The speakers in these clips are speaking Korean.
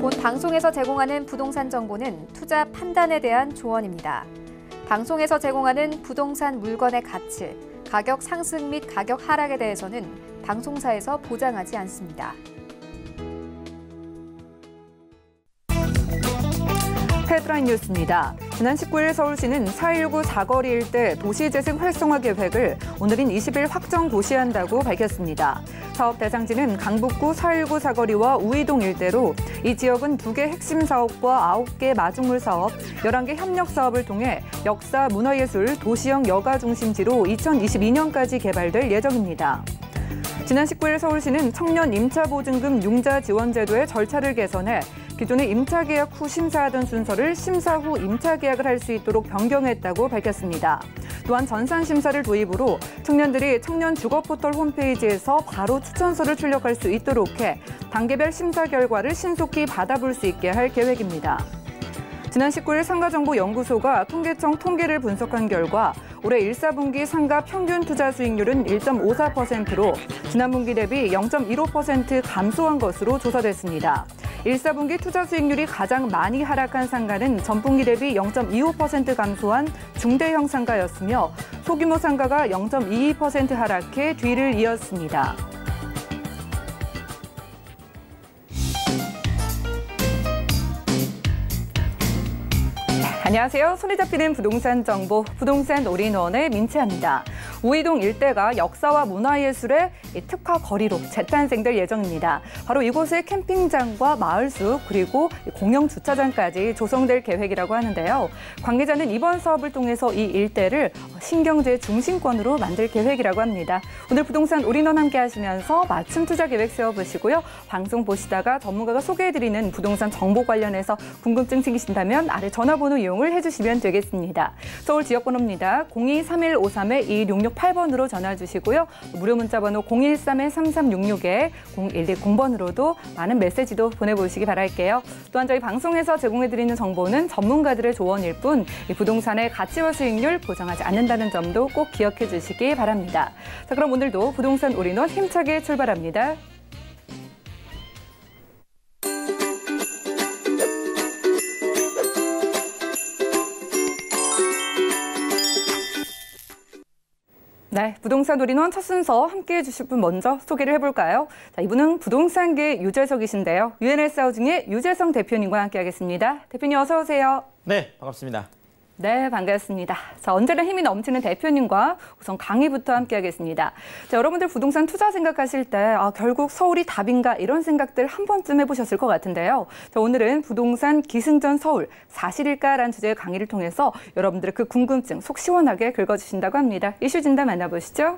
본 방송에서 제공하는 부동산 정보는 투자 판단에 대한 조언입니다. 방송에서 제공하는 부동산 물건의 가치, 가격 상승 및 가격 하락에 대해서는 방송사에서 보장하지 않습니다. 헤드라인 뉴스입니다. 지난 19일 서울시는 4.19 사거리 일대 도시재생 활성화 계획을 오늘인 20일 확정 고시한다고 밝혔습니다. 사업 대상지는 강북구 4.19 사거리와 우이동 일대로 이 지역은 2개 핵심 사업과 9개 마중물 사업, 11개 협력 사업을 통해 역사, 문화예술, 도시형 여가 중심지로 2022년까지 개발될 예정입니다. 지난 19일 서울시는 청년 임차보증금 융자 지원 제도의 절차를 개선해 기존의 임차계약 후 심사하던 순서를 심사 후 임차계약을 할 수 있도록 변경했다고 밝혔습니다. 또한 전산심사를 도입으로 청년들이 청년 주거포털 홈페이지에서 바로 추천서를 출력할 수 있도록 해 단계별 심사 결과를 신속히 받아볼 수 있게 할 계획입니다. 지난 19일 상가정보연구소가 통계청 통계를 분석한 결과 올해 1, 4분기 상가 평균 투자 수익률은 1.54%로 지난 분기 대비 0.15% 감소한 것으로 조사됐습니다. 1, 4분기 투자 수익률이 가장 많이 하락한 상가는 전분기 대비 0.25% 감소한 중대형 상가였으며 소규모 상가가 0.22% 하락해 뒤를 이었습니다. 안녕하세요. 손에 잡히는 부동산 정보, 부동산 올인원의 민채합니다. 우이동 일대가 역사와 문화예술의 특화 거리로 재탄생될 예정입니다. 바로 이곳에 캠핑장과 마을숲 그리고 공영 주차장까지 조성될 계획이라고 하는데요. 관계자는 이번 사업을 통해서 이 일대를 신경제 중심권으로 만들 계획이라고 합니다. 오늘 부동산 올인원 함께 하시면서 맞춤 투자 계획 세워보시고요. 방송 보시다가 전문가가 소개해드리는 부동산 정보 관련해서 궁금증 생기신다면 아래 전화번호 이용을 해주시면 되겠습니다. 서울 지역번호입니다. 023153-2668번으로 전화 주시고요. 무료 문자번호 013-3366에 0110번으로도 많은 메시지도 보내보시기 바랄게요. 또한 저희 방송에서 제공해드리는 정보는 전문가들의 조언일 뿐 이 부동산의 가치와 수익률 보장하지 않는다는 점도 꼭 기억해 주시기 바랍니다. 자, 그럼 오늘도 부동산 올인원 힘차게 출발합니다. 네, 부동산 올인원 첫 순서 함께해 주실 분 먼저 소개를 해볼까요? 자, 이분은 부동산계 유재석이신데요. UNS 하우징의 유재성 대표님과 함께하겠습니다. 대표님 어서 오세요. 네, 반갑습니다. 네, 반갑습니다. 자, 언제나 힘이 넘치는 대표님과 우선 강의부터 함께하겠습니다. 자, 여러분들 부동산 투자 생각하실 때 결국 서울이 답인가 이런 생각들 한 번쯤 해보셨을 것 같은데요. 자, 오늘은 부동산 기승전 서울 사실일까라는 주제의 강의를 통해서 여러분들의 그 궁금증 속 시원하게 긁어주신다고 합니다. 이슈 진단 만나보시죠.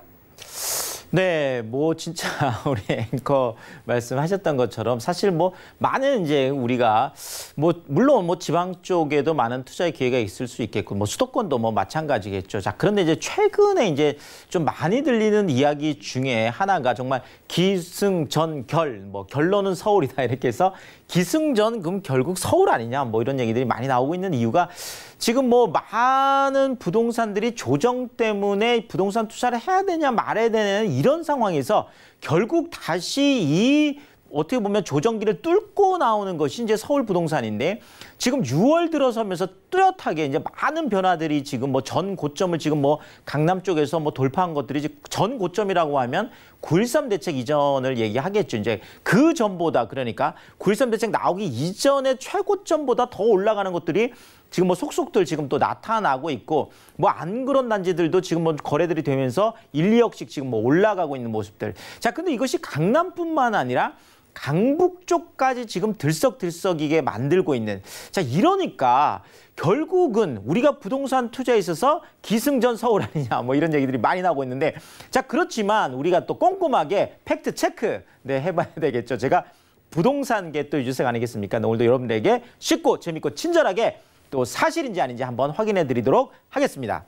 네, 진짜 우리 앵커 말씀하셨던 것처럼 사실 많은 이제 우리가 물론 지방 쪽에도 많은 투자의 기회가 있을 수 있겠고 수도권도 마찬가지겠죠. 자, 그런데 이제 최근에 이제 좀 많이 들리는 이야기 중에 하나가 정말 기승전결, 결론은 서울이다 이렇게 해서 기승전 그럼 결국 서울 아니냐 이런 얘기들이 많이 나오고 있는 이유가 지금 많은 부동산들이 조정 때문에 부동산 투자를 해야 되냐 말아야 되냐 이런 상황에서 결국 다시 이 어떻게 보면 조정기를 뚫고 나오는 것이 이제 서울 부동산인데 지금 6월 들어서면서 뚜렷하게 이제 많은 변화들이 지금 전 고점을 지금 강남 쪽에서 돌파한 것들이 전 고점이라고 하면 9.13 대책 이전을 얘기하겠죠. 이제 그 전보다 그러니까 9.13 대책 나오기 이전의 최고점보다 더 올라가는 것들이 지금 속속들 지금 또 나타나고 있고 안 그런 단지들도 지금 거래들이 되면서 1, 2억씩 지금 올라가고 있는 모습들. 자, 근데 이것이 강남뿐만 아니라 강북 쪽까지 지금 들썩들썩이게 만들고 있는. 자, 이러니까 결국은 우리가 부동산 투자에 있어서 기승전 서울 아니냐 이런 얘기들이 많이 나오고 있는데 자, 그렇지만 우리가 또 꼼꼼하게 팩트 체크 해봐야 되겠죠. 제가 부동산계 또 유재석 아니겠습니까? 오늘도 여러분들에게 쉽고 재밌고 친절하게 또 사실인지 아닌지 한번 확인해 드리도록 하겠습니다.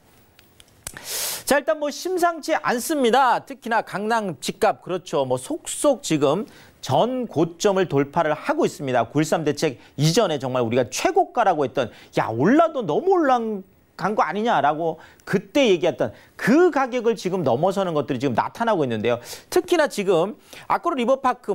자, 일단 심상치 않습니다. 특히나 강남 집값 그렇죠. 속속 지금 전 고점을 돌파를 하고 있습니다. 9.13 대책 이전에 정말 우리가 최고가라고 했던 올라도 너무 올라간 거 아니냐라고 그때 얘기했던 그 가격을 지금 넘어서는 것들이 지금 나타나고 있는데요. 특히나 지금 아크로 리버파크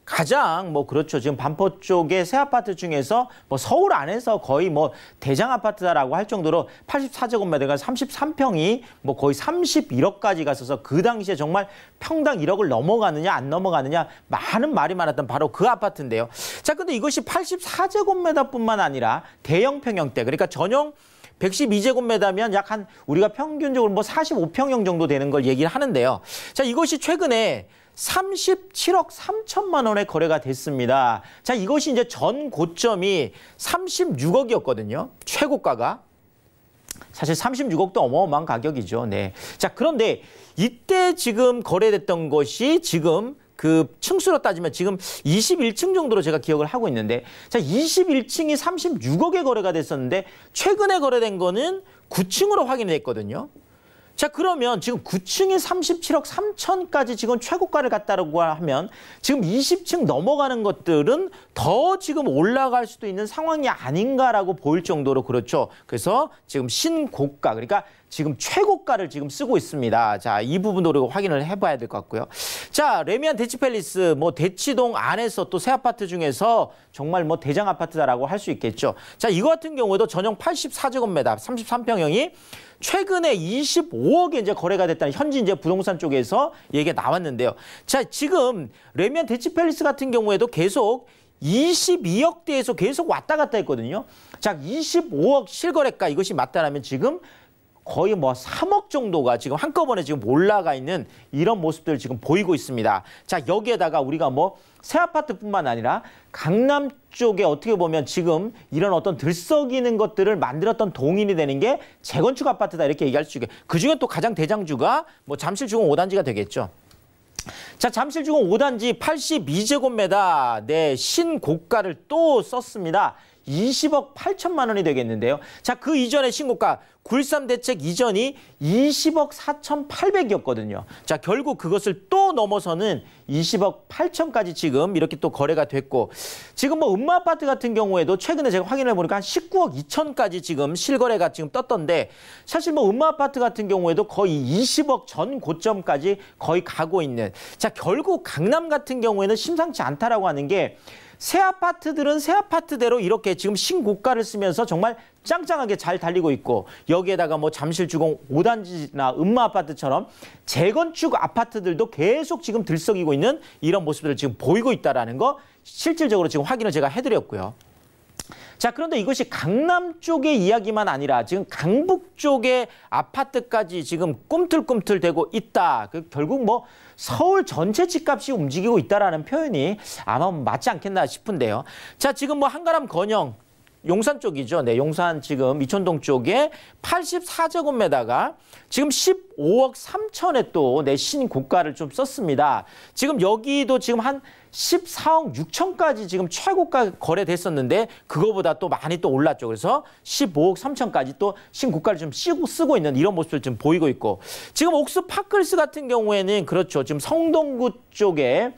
가장 뭐 그렇죠. 지금 반포 쪽의 새 아파트 중에서 뭐 서울 안에서 거의 뭐 대장 아파트다라고 할 정도로 84제곱미터가 33평이 뭐 거의 31억까지 갔어서 그 당시에 정말 평당 1억을 넘어가느냐 안 넘어가느냐 많은 말이 많았던 바로 그 아파트인데요. 자, 근데 이것이 84제곱미터뿐만 아니라 대형 평형대, 그러니까 전용 112제곱미터면 약 한 우리가 평균적으로 뭐 45평형 정도 되는 걸 얘기를 하는데요. 자, 이것이 최근에 37억 3천만 원에 거래가 됐습니다. 자, 이것이 이제 전 고점이 36억이었거든요. 최고가가. 사실 36억도 어마어마한 가격이죠. 네. 자, 그런데 이때 지금 거래됐던 것이 지금 그 층수로 따지면 지금 21층 정도로 제가 기억을 하고 있는데, 자, 21층이 36억에 거래가 됐었는데 최근에 거래된 거는 9층으로 확인이 됐거든요. 자, 그러면 지금 9층이 37억 3천까지 지금 최고가를 갔다고 하면 지금 20층 넘어가는 것들은 더 지금 올라갈 수도 있는 상황이 아닌가라고 보일 정도로 그렇죠. 그래서 지금 신고가, 그러니까 지금 최고가를 지금 쓰고 있습니다. 자, 이 부분도 우리가 확인을 해봐야 될 것 같고요. 자, 레미안 대치팰리스, 뭐 대치동 안에서 또 새 아파트 중에서 정말 뭐 대장 아파트다라고 할 수 있겠죠. 자, 이거 같은 경우에도 전용 84제곱미터, 33평형이 최근에 25억에 이제 거래가 됐다는 현지 이제 부동산 쪽에서 얘기가 나왔는데요. 자, 지금 레미안 대치팰리스 같은 경우에도 계속 22억대에서 계속 왔다 갔다 했거든요. 자, 25억 실거래가 이것이 맞다라면 지금 거의 뭐 3억 정도가 지금 한꺼번에 지금 올라가 있는 이런 모습들을 지금 보이고 있습니다. 자, 여기에다가 우리가 뭐 새 아파트뿐만 아니라 강남 쪽에 어떻게 보면 지금 이런 어떤 들썩이는 것들을 만들었던 동인이 되는 게 재건축 아파트다 이렇게 얘기할 수 있게. 그중에 또 가장 대장주가 뭐 잠실주공 5단지가 되겠죠. 자, 잠실주공 5단지 82제곱미터 네, 신고가를 또 썼습니다. 20억 8천만 원이 되겠는데요. 자, 그 이전의 신고가 9.13 대책 이전이 20억 4,800이었거든요. 자, 결국 그것을 또 넘어서는 20억 8천까지 지금 이렇게 또 거래가 됐고, 지금 뭐 음마아파트 같은 경우에도 최근에 제가 확인해 보니까 한 19억 2천까지 지금 실거래가 지금 떴던데, 사실 뭐 음마아파트 같은 경우에도 거의 20억 전 고점까지 거의 가고 있는. 자, 결국 강남 같은 경우에는 심상치 않다라고 하는 게, 새 아파트들은 새 아파트대로 이렇게 지금 신고가를 쓰면서 정말 짱짱하게 잘 달리고 있고, 여기에다가 뭐 잠실주공 5단지나 음마아파트처럼 재건축 아파트들도 계속 지금 들썩이고 있는 이런 모습들을 지금 보이고 있다는 거 실질적으로 지금 확인을 제가 해드렸고요. 자, 그런데 이것이 강남 쪽의 이야기만 아니라 지금 강북 쪽의 아파트까지 지금 꿈틀꿈틀대고 있다. 결국 뭐 서울 전체 집값이 움직이고 있다라는 표현이 아마 맞지 않겠나 싶은데요. 자, 지금 뭐 한가람 건영 용산 쪽이죠. 네, 용산 지금 이촌동 쪽에 84제곱미터가 지금 15억 3천에 또 내 신고가를 좀 썼습니다. 지금 여기도 지금 한 14억 6천까지 지금 최고가 거래됐었는데 그거보다 또 많이 또 올랐죠. 그래서 15억 3천까지 또 신고가를 좀 쓰고 있는 이런 모습을 좀 보이고 있고, 지금 옥스파클스 같은 경우에는 그렇죠. 지금 성동구 쪽에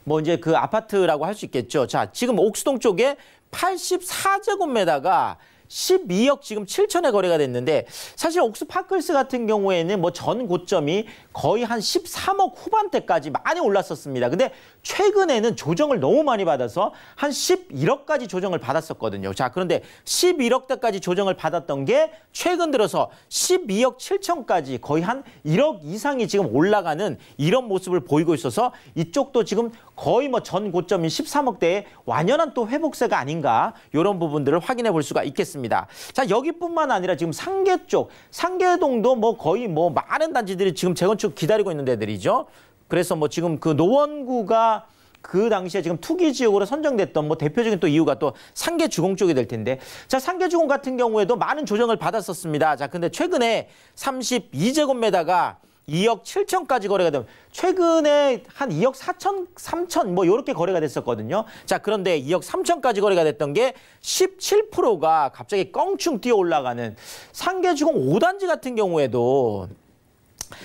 뭐 이제 그 아파트라고 할 수 있겠죠. 자, 지금 옥수동 쪽에 84제곱미터가 12억 지금 7천에 거래가 됐는데, 사실 옥스파클스 같은 경우에는 뭐 전 고점이 거의 한 13억 후반대까지 많이 올랐었습니다. 근데 최근에는 조정을 너무 많이 받아서 한 11억까지 조정을 받았었거든요. 자, 그런데 11억대까지 조정을 받았던 게 최근 들어서 12억 7천까지 거의 한 1억 이상이 지금 올라가는 이런 모습을 보이고 있어서 이쪽도 지금 거의 뭐 전 고점인 13억대의 완연한 또 회복세가 아닌가, 이런 부분들을 확인해 볼 수가 있겠습니다. 자, 여기뿐만 아니라 지금 상계 쪽, 상계동도 뭐 거의 뭐 많은 단지들이 지금 재건축 기다리고 있는 데들이죠. 그래서 뭐 지금 그 노원구가 그 당시에 지금 투기 지역으로 선정됐던 뭐 대표적인 또 이유가 또 상계주공 쪽이 될 텐데, 자, 상계주공 같은 경우에도 많은 조정을 받았었습니다. 자, 근데 최근에 32제곱미터가 2억 7천까지 거래가 되면 최근에 한 2억 4천, 3천 뭐 이렇게 거래가 됐었거든요. 자, 그런데 2억 3천까지 거래가 됐던 게 17%가 갑자기 껑충 뛰어 올라가는 상계주공 5단지 같은 경우에도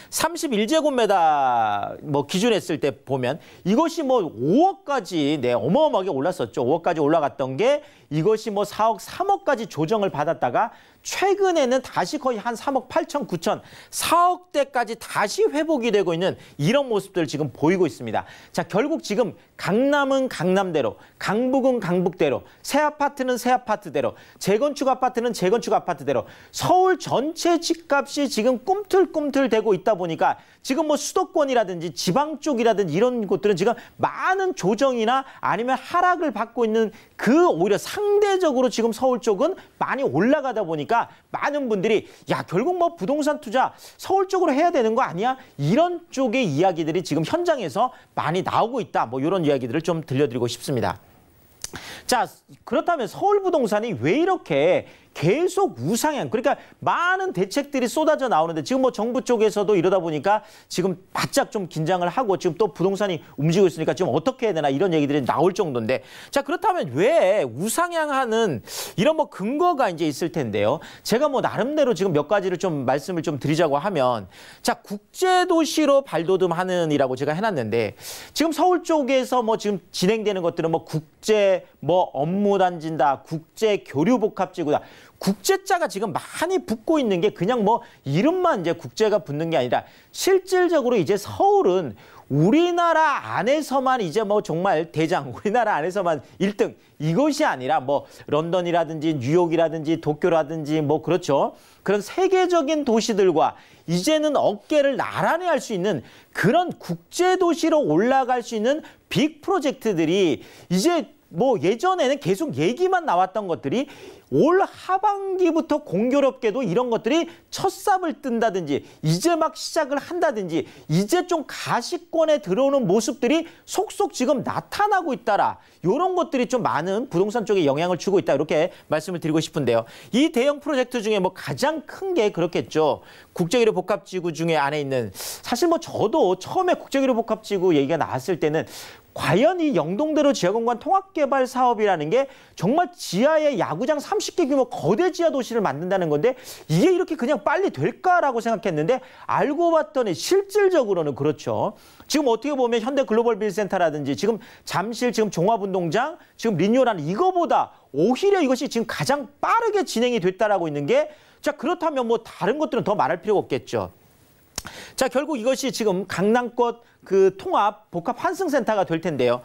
31제곱미터 뭐 기준했을 때 보면 이것이 뭐 5억까지 네, 어마어마하게 올랐었죠. 5억까지 올라갔던 게 이것이 뭐 4억, 3억까지 조정을 받았다가 최근에는 다시 거의 한 3억 8천, 9천, 4억대까지 다시 회복이 되고 있는 이런 모습들을 지금 보이고 있습니다. 자, 결국 지금 강남은 강남대로, 강북은 강북대로, 새 아파트는 새 아파트대로, 재건축 아파트는 재건축 아파트대로 서울 전체 집값이 지금 꿈틀꿈틀 되고 있다 보니까 지금 뭐 수도권이라든지 지방 쪽이라든지 이런 곳들은 지금 많은 조정이나 아니면 하락을 받고 있는 그 오히려 상대적으로 지금 서울 쪽은 많이 올라가다 보니까 많은 분들이 야, 결국 뭐 부동산 투자 서울 쪽으로 해야 되는 거 아니야? 이런 쪽의 이야기들이 지금 현장에서 많이 나오고 있다. 뭐 이런 이야기들을 좀 들려드리고 싶습니다. 자, 그렇다면 서울 부동산이 왜 이렇게 계속 우상향, 그러니까 많은 대책들이 쏟아져 나오는데 지금 뭐 정부 쪽에서도 이러다 보니까 지금 바짝 좀 긴장을 하고 지금 또 부동산이 움직이고 있으니까 지금 어떻게 해야 되나 이런 얘기들이 나올 정도인데, 자, 그렇다면 왜 우상향하는 이런 뭐 근거가 이제 있을 텐데요. 제가 뭐 나름대로 지금 몇 가지를 좀 말씀을 좀 드리자고 하면, 자, 국제도시로 발돋움하는이라고 제가 해놨는데 지금 서울 쪽에서 뭐 지금 진행되는 것들은 뭐 국제 뭐 업무단지다, 국제 교류복합지구다. 국제자가 지금 많이 붙고 있는 게 그냥 뭐 이름만 이제 국제가 붙는 게 아니라 실질적으로 이제 서울은 우리나라 안에서만 이제 뭐 정말 대장, 우리나라 안에서만 1등 이것이 아니라 뭐 런던이라든지 뉴욕이라든지 도쿄라든지 뭐 그렇죠. 그런 세계적인 도시들과 이제는 어깨를 나란히 할 수 있는 그런 국제도시로 올라갈 수 있는 빅 프로젝트들이 이제 뭐 예전에는 계속 얘기만 나왔던 것들이 올 하반기부터 공교롭게도 이런 것들이 첫 삽을 뜬다든지 이제 막 시작을 한다든지 이제 좀 가시권에 들어오는 모습들이 속속 지금 나타나고 있다라. 이런 것들이 좀 많은 부동산 쪽에 영향을 주고 있다. 이렇게 말씀을 드리고 싶은데요. 이 대형 프로젝트 중에 뭐 가장 큰 게 그렇겠죠. 국제교류 복합지구 중에 안에 있는, 사실 뭐 저도 처음에 국제교류 복합지구 얘기가 나왔을 때는 과연 이 영동대로 지하공간 통합개발 사업이라는 게 정말 지하에 야구장 30개 규모 거대 지하 도시를 만든다는 건데 이게 이렇게 그냥 빨리 될까라고 생각했는데 알고 봤더니 실질적으로는 그렇죠. 지금 어떻게 보면 현대 글로벌 빌센터라든지 지금 잠실 지금 종합운동장 지금 리뉴얼하는 이거보다 오히려 이것이 지금 가장 빠르게 진행이 됐다라고 있는 게, 자, 그렇다면 뭐 다른 것들은 더 말할 필요가 없겠죠. 자, 결국 이것이 지금 강남권 그 통합 복합 환승센터가 될 텐데요.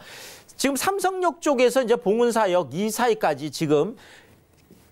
지금 삼성역 쪽에서 이제 봉은사역 이 사이까지 지금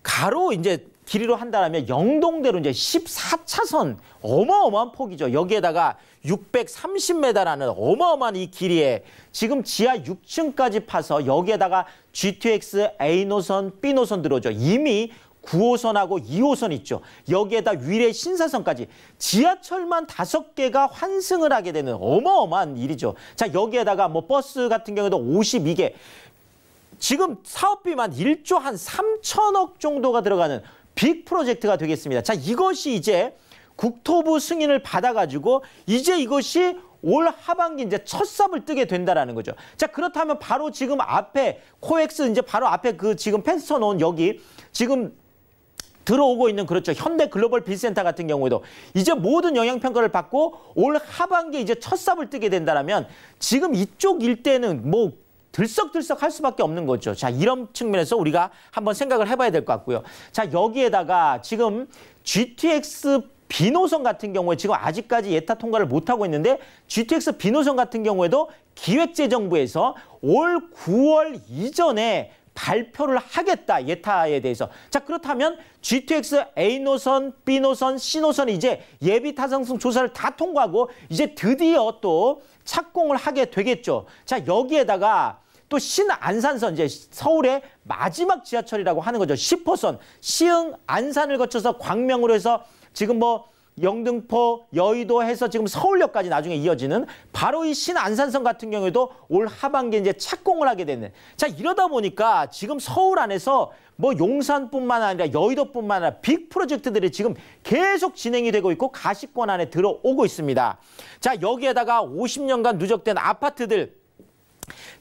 가로 이제 길이로 한다면 영동대로 이제 14차선 어마어마한 폭이죠. 여기에다가 630m라는 어마어마한 이 길이에 지금 지하 6층까지 파서 여기에다가 GTX A노선, B노선 들어오죠. 이미 9호선하고 2호선 있죠. 여기에다 위례 신사선까지 지하철만 5개가 환승을 하게 되는 어마어마한 일이죠. 자, 여기에다가 뭐 버스 같은 경우에도 52개. 지금 사업비만 1조 한 3천억 정도가 들어가는 빅 프로젝트가 되겠습니다. 자, 이것이 이제 국토부 승인을 받아가지고 이제 이것이 올 하반기 이제 첫 삽을 뜨게 된다라는 거죠. 자, 그렇다면 바로 지금 앞에 코엑스 이제 바로 앞에 그 지금 펜스 쳐놓은 여기 지금 들어오고 있는, 그렇죠, 현대 글로벌 빌센터 같은 경우에도 이제 모든 영향평가를 받고 올 하반기에 이제 첫 삽을 뜨게 된다라면 지금 이쪽 일대는 뭐 들썩들썩 할 수밖에 없는 거죠. 자, 이런 측면에서 우리가 한번 생각을 해봐야 될 것 같고요. 자, 여기에다가 지금 GTX B노선 같은 경우에 지금 아직까지 예타 통과를 못하고 있는데 GTX B노선 같은 경우에도 기획재정부에서 올 9월 이전에 발표를 하겠다, 예타에 대해서. 자, 그렇다면 GTX A노선, B노선, C노선이 이제 예비 타당성 조사를 다 통과하고 이제 드디어 또 착공을 하게 되겠죠. 자, 여기에다가 또 신안산선, 이제 서울의 마지막 지하철이라고 하는 거죠. 10호선, 시흥, 안산을 거쳐서 광명으로 해서 지금 뭐 영등포, 여의도 해서 지금 서울역까지 나중에 이어지는 바로 이 신안산선 같은 경우에도 올 하반기에 이제 착공을 하게 되는. 자, 이러다 보니까 지금 서울 안에서 뭐 용산뿐만 아니라 여의도뿐만 아니라 빅 프로젝트들이 지금 계속 진행이 되고 있고 가시권 안에 들어오고 있습니다. 자, 여기에다가 50년간 누적된 아파트들,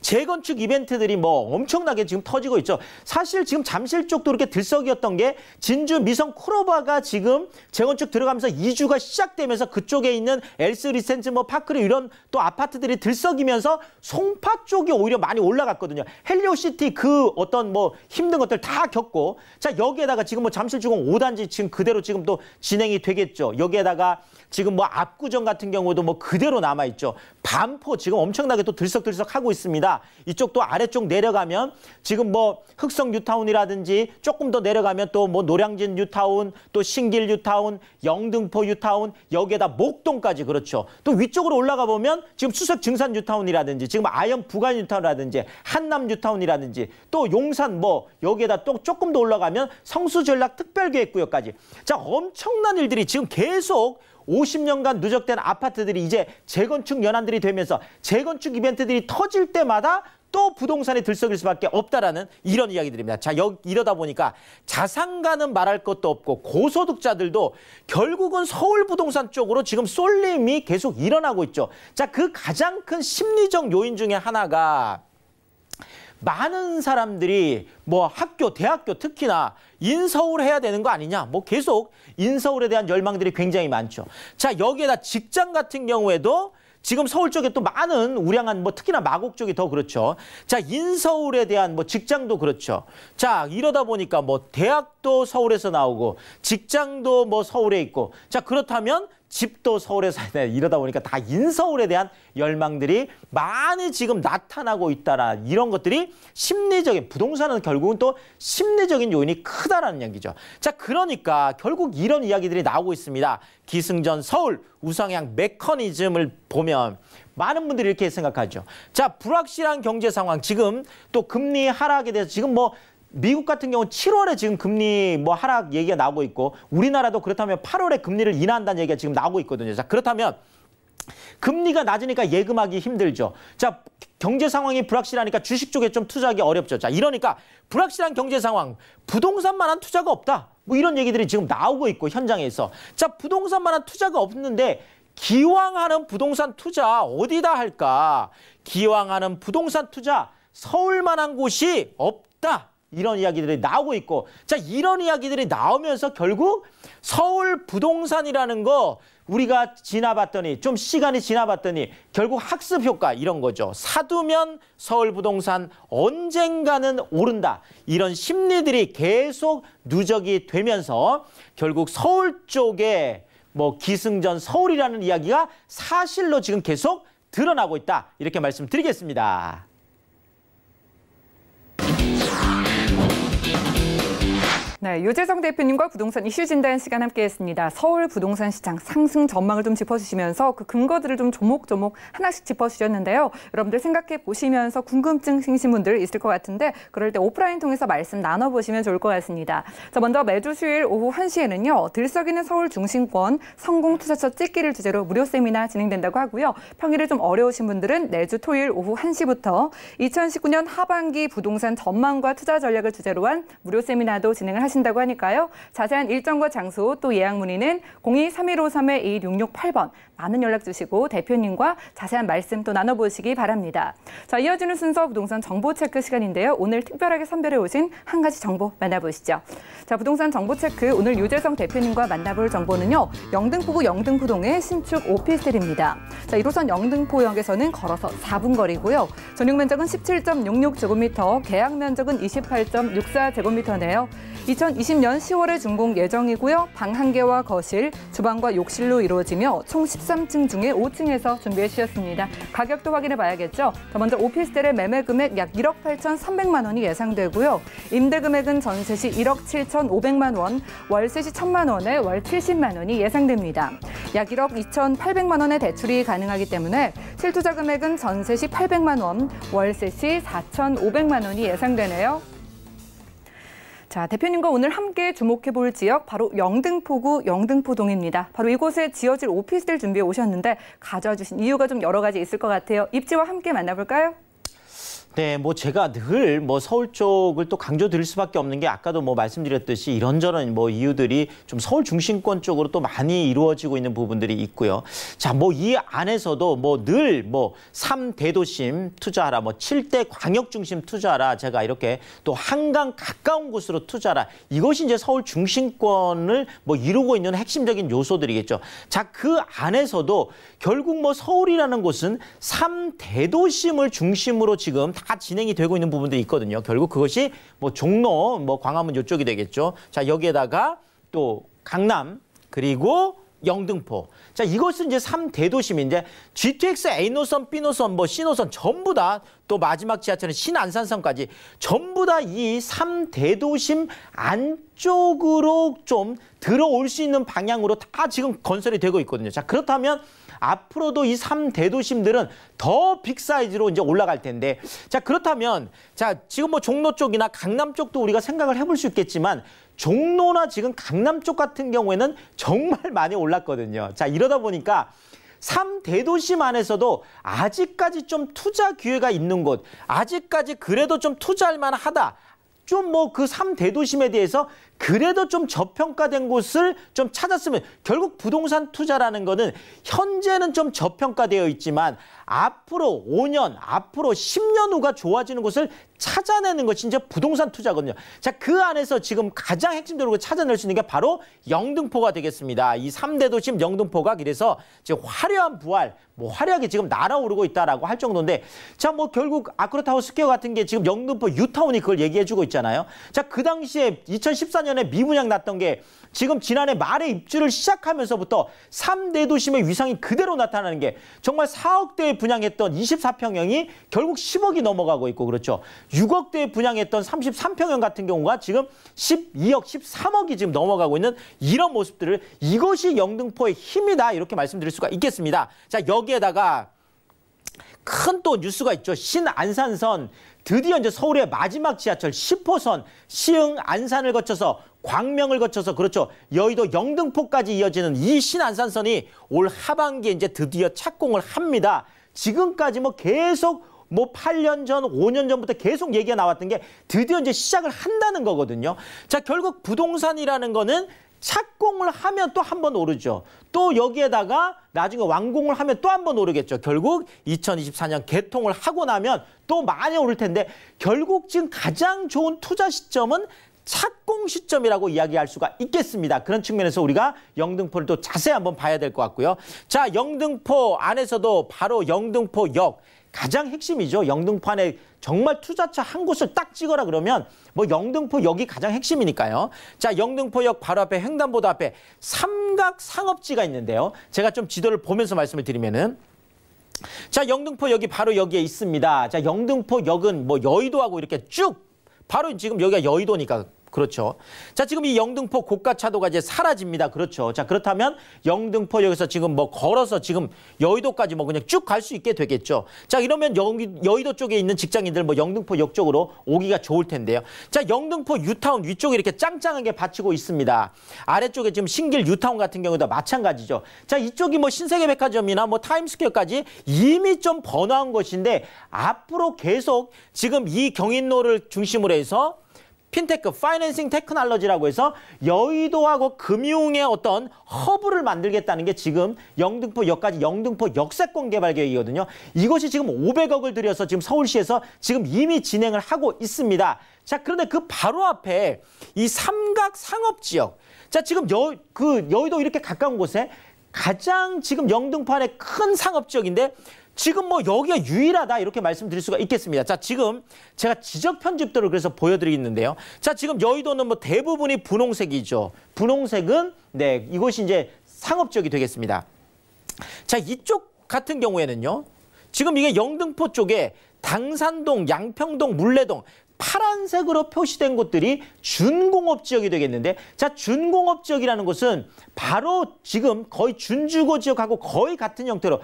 재건축 이벤트들이 뭐 엄청나게 지금 터지고 있죠. 사실 지금 잠실 쪽도 이렇게 들썩이었던 게 진주 미성 쿠로바가 지금 재건축 들어가면서 이주가 시작되면서 그쪽에 있는 엘스 리센츠 뭐 파크리 이런 또 아파트들이 들썩이면서 송파 쪽이 오히려 많이 올라갔거든요. 헬리오시티 그 어떤 뭐 힘든 것들 다 겪고 자 여기에다가 지금 뭐 잠실주공 5단지 지금 그대로 지금 또 진행이 되겠죠. 여기에다가 지금 뭐 압구정 같은 경우도 뭐 그대로 남아있죠. 반포 지금 엄청나게 또 들썩들썩 하고 있습니다. 이쪽 또 아래쪽 내려가면 지금 뭐 흑성 뉴타운이라든지 조금 더 내려가면 또 뭐 노량진 뉴타운, 또 신길 뉴타운, 영등포 뉴타운, 여기에다 목동까지 그렇죠. 또 위쪽으로 올라가 보면 지금 수석 증산 뉴타운이라든지 지금 아연 부가 뉴타운이라든지 한남 뉴타운이라든지 또 용산 뭐 여기에다 또 조금 더 올라가면 성수 전략 특별계획구역까지. 자, 엄청난 일들이 지금 계속 50년간 누적된 아파트들이 이제 재건축 연한들이 되면서 재건축 이벤트들이 터질 때마다 또 부동산이 들썩일 수밖에 없다라는 이런 이야기들입니다. 자, 이러다 보니까 자산가는 말할 것도 없고 고소득자들도 결국은 서울 부동산 쪽으로 지금 쏠림이 계속 일어나고 있죠. 자, 그 가장 큰 심리적 요인 중에 하나가 많은 사람들이 뭐 학교, 대학교 특히나 인서울 해야 되는 거 아니냐. 뭐 계속 인서울에 대한 열망들이 굉장히 많죠. 자, 여기에다 직장 같은 경우에도 지금 서울 쪽에 또 많은 우량한 뭐 특히나 마곡 쪽이 더 그렇죠. 자, 인서울에 대한 뭐 직장도 그렇죠. 자, 이러다 보니까 뭐 대학도 서울에서 나오고 직장도 뭐 서울에 있고 자, 그렇다면 집도 서울에서 해야 돼. 이러다 보니까 다 인서울에 대한 열망들이 많이 지금 나타나고 있다라 이런 것들이 심리적인 부동산은 결국은 또 심리적인 요인이 크다라는 얘기죠. 자, 그러니까 결국 이런 이야기들이 나오고 있습니다. 기승전 서울 우상향 메커니즘을 보면 많은 분들이 이렇게 생각하죠. 자, 불확실한 경제 상황 지금 또 금리 하락에 대해서 지금 뭐 미국 같은 경우는 7월에 지금 금리 뭐 하락 얘기가 나오고 있고 우리나라도 그렇다면 8월에 금리를 인하한다는 얘기가 지금 나오고 있거든요. 자, 그렇다면 금리가 낮으니까 예금하기 힘들죠. 자, 경제 상황이 불확실하니까 주식 쪽에 좀 투자하기 어렵죠. 자, 이러니까 불확실한 경제 상황, 부동산만한 투자가 없다. 뭐 이런 얘기들이 지금 나오고 있고 현장에서. 자, 부동산만한 투자가 없는데 기왕하는 부동산 투자 어디다 할까? 기왕하는 부동산 투자 서울만한 곳이 없다. 이런 이야기들이 나오고 있고 자, 이런 이야기들이 나오면서 결국 서울 부동산이라는 거 우리가 지나봤더니 좀 시간이 지나봤더니 결국 학습 효과 이런 거죠. 사두면 서울 부동산 언젠가는 오른다. 이런 심리들이 계속 누적이 되면서 결국 서울 쪽에 뭐 기승전 서울이라는 이야기가 사실로 지금 계속 드러나고 있다. 이렇게 말씀드리겠습니다. 네, 유재정 대표님과 부동산 이슈 진단 시간 함께했습니다. 서울 부동산 시장 상승 전망을 좀 짚어주시면서 그 근거들을 좀 조목조목 하나씩 짚어주셨는데요. 여러분들 생각해 보시면서 궁금증 생기신 분들 있을 것 같은데 그럴 때 오프라인 통해서 말씀 나눠보시면 좋을 것 같습니다. 자, 먼저 매주 수요일 오후 1시에는요. 들썩이는 서울 중심권 성공투자처 찍기를 주제로 무료 세미나 진행된다고 하고요. 평일에 좀 어려우신 분들은 내주 토요일 오후 1시부터 2019년 하반기 부동산 전망과 투자 전략을 주제로 한 무료 세미나도 진행을 하신다고 하니까요. 자세한 일정과 장소 또 예약 문의는 02-3153-2668번 많은 연락 주시고 대표님과 자세한 말씀 또 나눠보시기 바랍니다. 자, 이어지는 순서 부동산 정보 체크 시간인데요. 오늘 특별하게 선별해 오신 한 가지 정보 만나보시죠. 자, 부동산 정보 체크 오늘 유재성 대표님과 만나볼 정보는요. 영등포구 영등포동의 신축 오피스텔입니다. 자, 1호선 영등포역에서는 걸어서 4분 거리고요. 전용 면적은 17.66제곱미터, 계약 면적은 28.64제곱미터네요. 2020년 10월에 준공 예정이고요. 방 1개와 거실, 주방과 욕실로 이루어지며 총 13층 중에 5층에서 준비해 주셨습니다. 가격도 확인해 봐야겠죠. 자, 먼저 오피스텔의 매매 금액 약 1억 8,300만 원이 예상되고요. 임대 금액은 전세 시 1억 7,500만 원, 월세 시 1,000만 원에 월 70만 원이 예상됩니다. 약 1억 2,800만 원의 대출이 가능하기 때문에 실투자 금액은 전세 시 800만 원, 월세 시 4,500만 원이 예상되네요. 자, 대표님과 오늘 함께 주목해볼 지역 바로 영등포구 영등포동입니다. 바로 이곳에 지어질 오피스텔 준비해 오셨는데 가져와 주신 이유가 좀 여러 가지 있을 것 같아요. 입지와 함께 만나볼까요? 네, 뭐 제가 늘 뭐 서울 쪽을 또 강조드릴 수밖에 없는 게 아까도 뭐 말씀드렸듯이 이런저런 뭐 이유들이 좀 서울 중심권 쪽으로 또 많이 이루어지고 있는 부분들이 있고요. 자, 뭐 이 안에서도 뭐 늘 뭐 3대도심 투자하라, 뭐 7대 광역 중심 투자하라, 제가 이렇게 또 한강 가까운 곳으로 투자하라. 이것이 이제 서울 중심권을 뭐 이루고 있는 핵심적인 요소들이겠죠. 자, 그 안에서도 결국 뭐 서울이라는 곳은 3대도심을 중심으로 지금 다 진행이 되고 있는 부분들이 있거든요. 결국 그것이 뭐 종로, 뭐 광화문 이쪽이 되겠죠. 자, 여기에다가 또 강남, 그리고 영등포. 자, 이것은 이제 3대도심인데 GTX A노선, B노선, 뭐 C노선 전부 다 또 마지막 지하철은 신안산선까지 전부 다 이 3대도심 안쪽으로 좀 들어올 수 있는 방향으로 다 지금 건설이 되고 있거든요. 자, 그렇다면 앞으로도 이 3대도심들은 더 빅사이즈로 이제 올라갈 텐데, 자, 그렇다면 자, 지금 뭐 종로 쪽이나 강남 쪽도 우리가 생각을 해볼 수 있겠지만 종로나 지금 강남 쪽 같은 경우에는 정말 많이 올랐거든요. 자, 이러다 보니까 3대도심 안에서도 아직까지 좀 투자 기회가 있는 곳, 아직까지 그래도 좀 투자할 만하다. 좀 뭐 그 3대도심에 대해서 그래도 좀 저평가된 곳을 좀 찾았으면, 결국 부동산 투자라는 거는 현재는 좀 저평가되어 있지만 앞으로 5년, 앞으로 10년 후가 좋아지는 곳을 찾아내는 것이 이제 부동산 투자거든요. 자, 그 안에서 지금 가장 핵심적으로 찾아낼 수 있는 게 바로 영등포가 되겠습니다. 이 3대도심 영등포가 그래서 지금 화려한 부활, 뭐 화려하게 지금 날아오르고 있다라고 할 정도인데, 자, 뭐 결국 아크로타워 스퀘어 같은 게 지금 영등포 유타운이 그걸 얘기해주고 있잖아요. 자, 그 당시에 2014년에 미분양 났던 게 지금 지난해 말에 입주를 시작하면서부터 3대도심의 위상이 그대로 나타나는 게, 정말 4억대에 분양했던 24평형이 결국 10억이 넘어가고 있고, 그렇죠. 6억대에 분양했던 33평형 같은 경우가 지금 12억, 13억이 지금 넘어가고 있는 이런 모습들을, 이것이 영등포의 힘이다, 이렇게 말씀드릴 수가 있겠습니다. 자, 여기에다가 큰 또 뉴스가 있죠. 신안산선, 드디어 이제 서울의 마지막 지하철 10호선 시흥 안산을 거쳐서 광명을 거쳐서, 그렇죠, 여의도 영등포까지 이어지는 이 신안산선이 올 하반기에 이제 드디어 착공을 합니다. 지금까지 뭐 계속 뭐 8년 전, 5년 전부터 계속 얘기가 나왔던 게 드디어 이제 시작을 한다는 거거든요. 자, 결국 부동산이라는 거는 착공을 하면 또 한 번 오르죠. 또 여기에다가 나중에 완공을 하면 또 한 번 오르겠죠. 결국 2024년 개통을 하고 나면 또 많이 오를 텐데, 결국 지금 가장 좋은 투자 시점은 착공 시점이라고 이야기할 수가 있겠습니다. 그런 측면에서 우리가 영등포를 또 자세히 한번 봐야 될 것 같고요. 자, 영등포 안에서도 바로 영등포역, 가장 핵심이죠. 영등포 안에 정말 투자처 한 곳을 딱 찍어라 그러면 뭐 영등포역이 가장 핵심이니까요. 자, 영등포역 바로 앞에 횡단보도 앞에 삼각 상업지가 있는데요. 제가 좀 지도를 보면서 말씀을 드리면은, 자, 영등포역이 바로 여기에 있습니다. 자, 영등포역은 뭐 여의도하고 이렇게 쭉, 바로 지금 여기가 여의도니까, 그렇죠. 자, 지금 이 영등포 고가차도가 이제 사라집니다. 그렇죠. 자, 그렇다면 영등포역에서 지금 뭐 걸어서 지금 여의도까지 뭐 그냥 쭉 갈 수 있게 되겠죠. 자, 이러면 여의도 쪽에 있는 직장인들 뭐 영등포역 쪽으로 오기가 좋을 텐데요. 자, 영등포 유타운 위쪽에 이렇게 짱짱하게 받치고 있습니다. 아래쪽에 지금 신길 유타운 같은 경우도 마찬가지죠. 자, 이쪽이 뭐 신세계백화점이나 뭐 타임스퀘어까지 이미 좀 번화한 것인데, 앞으로 계속 지금 이 경인로를 중심으로 해서 핀테크, 파이낸싱 테크놀로지라고 해서 여의도하고 금융의 어떤 허브를 만들겠다는 게 지금 영등포역까지 영등포 역세권 개발 계획이거든요. 이것이 지금 500억을 들여서 지금 서울시에서 지금 이미 진행을 하고 있습니다. 자, 그런데 그 바로 앞에 이 삼각 상업지역, 자, 지금 여의도 이렇게 가까운 곳에 가장 지금 영등포 안에 큰 상업지역인데, 지금 뭐 여기가 유일하다, 이렇게 말씀드릴 수가 있겠습니다. 자, 지금 제가 지적 편집도를 그래서 보여드리겠는데요. 자, 지금 여의도는 뭐 대부분이 분홍색이죠. 분홍색은, 네, 이것이 이제 상업지역이 되겠습니다. 자, 이쪽 같은 경우에는요, 지금 이게 영등포 쪽에 당산동, 양평동, 물레동, 파란색으로 표시된 곳들이 준공업 지역이 되겠는데, 자, 준공업 지역이라는 곳은 바로 지금 거의 준주거 지역하고 거의 같은 형태로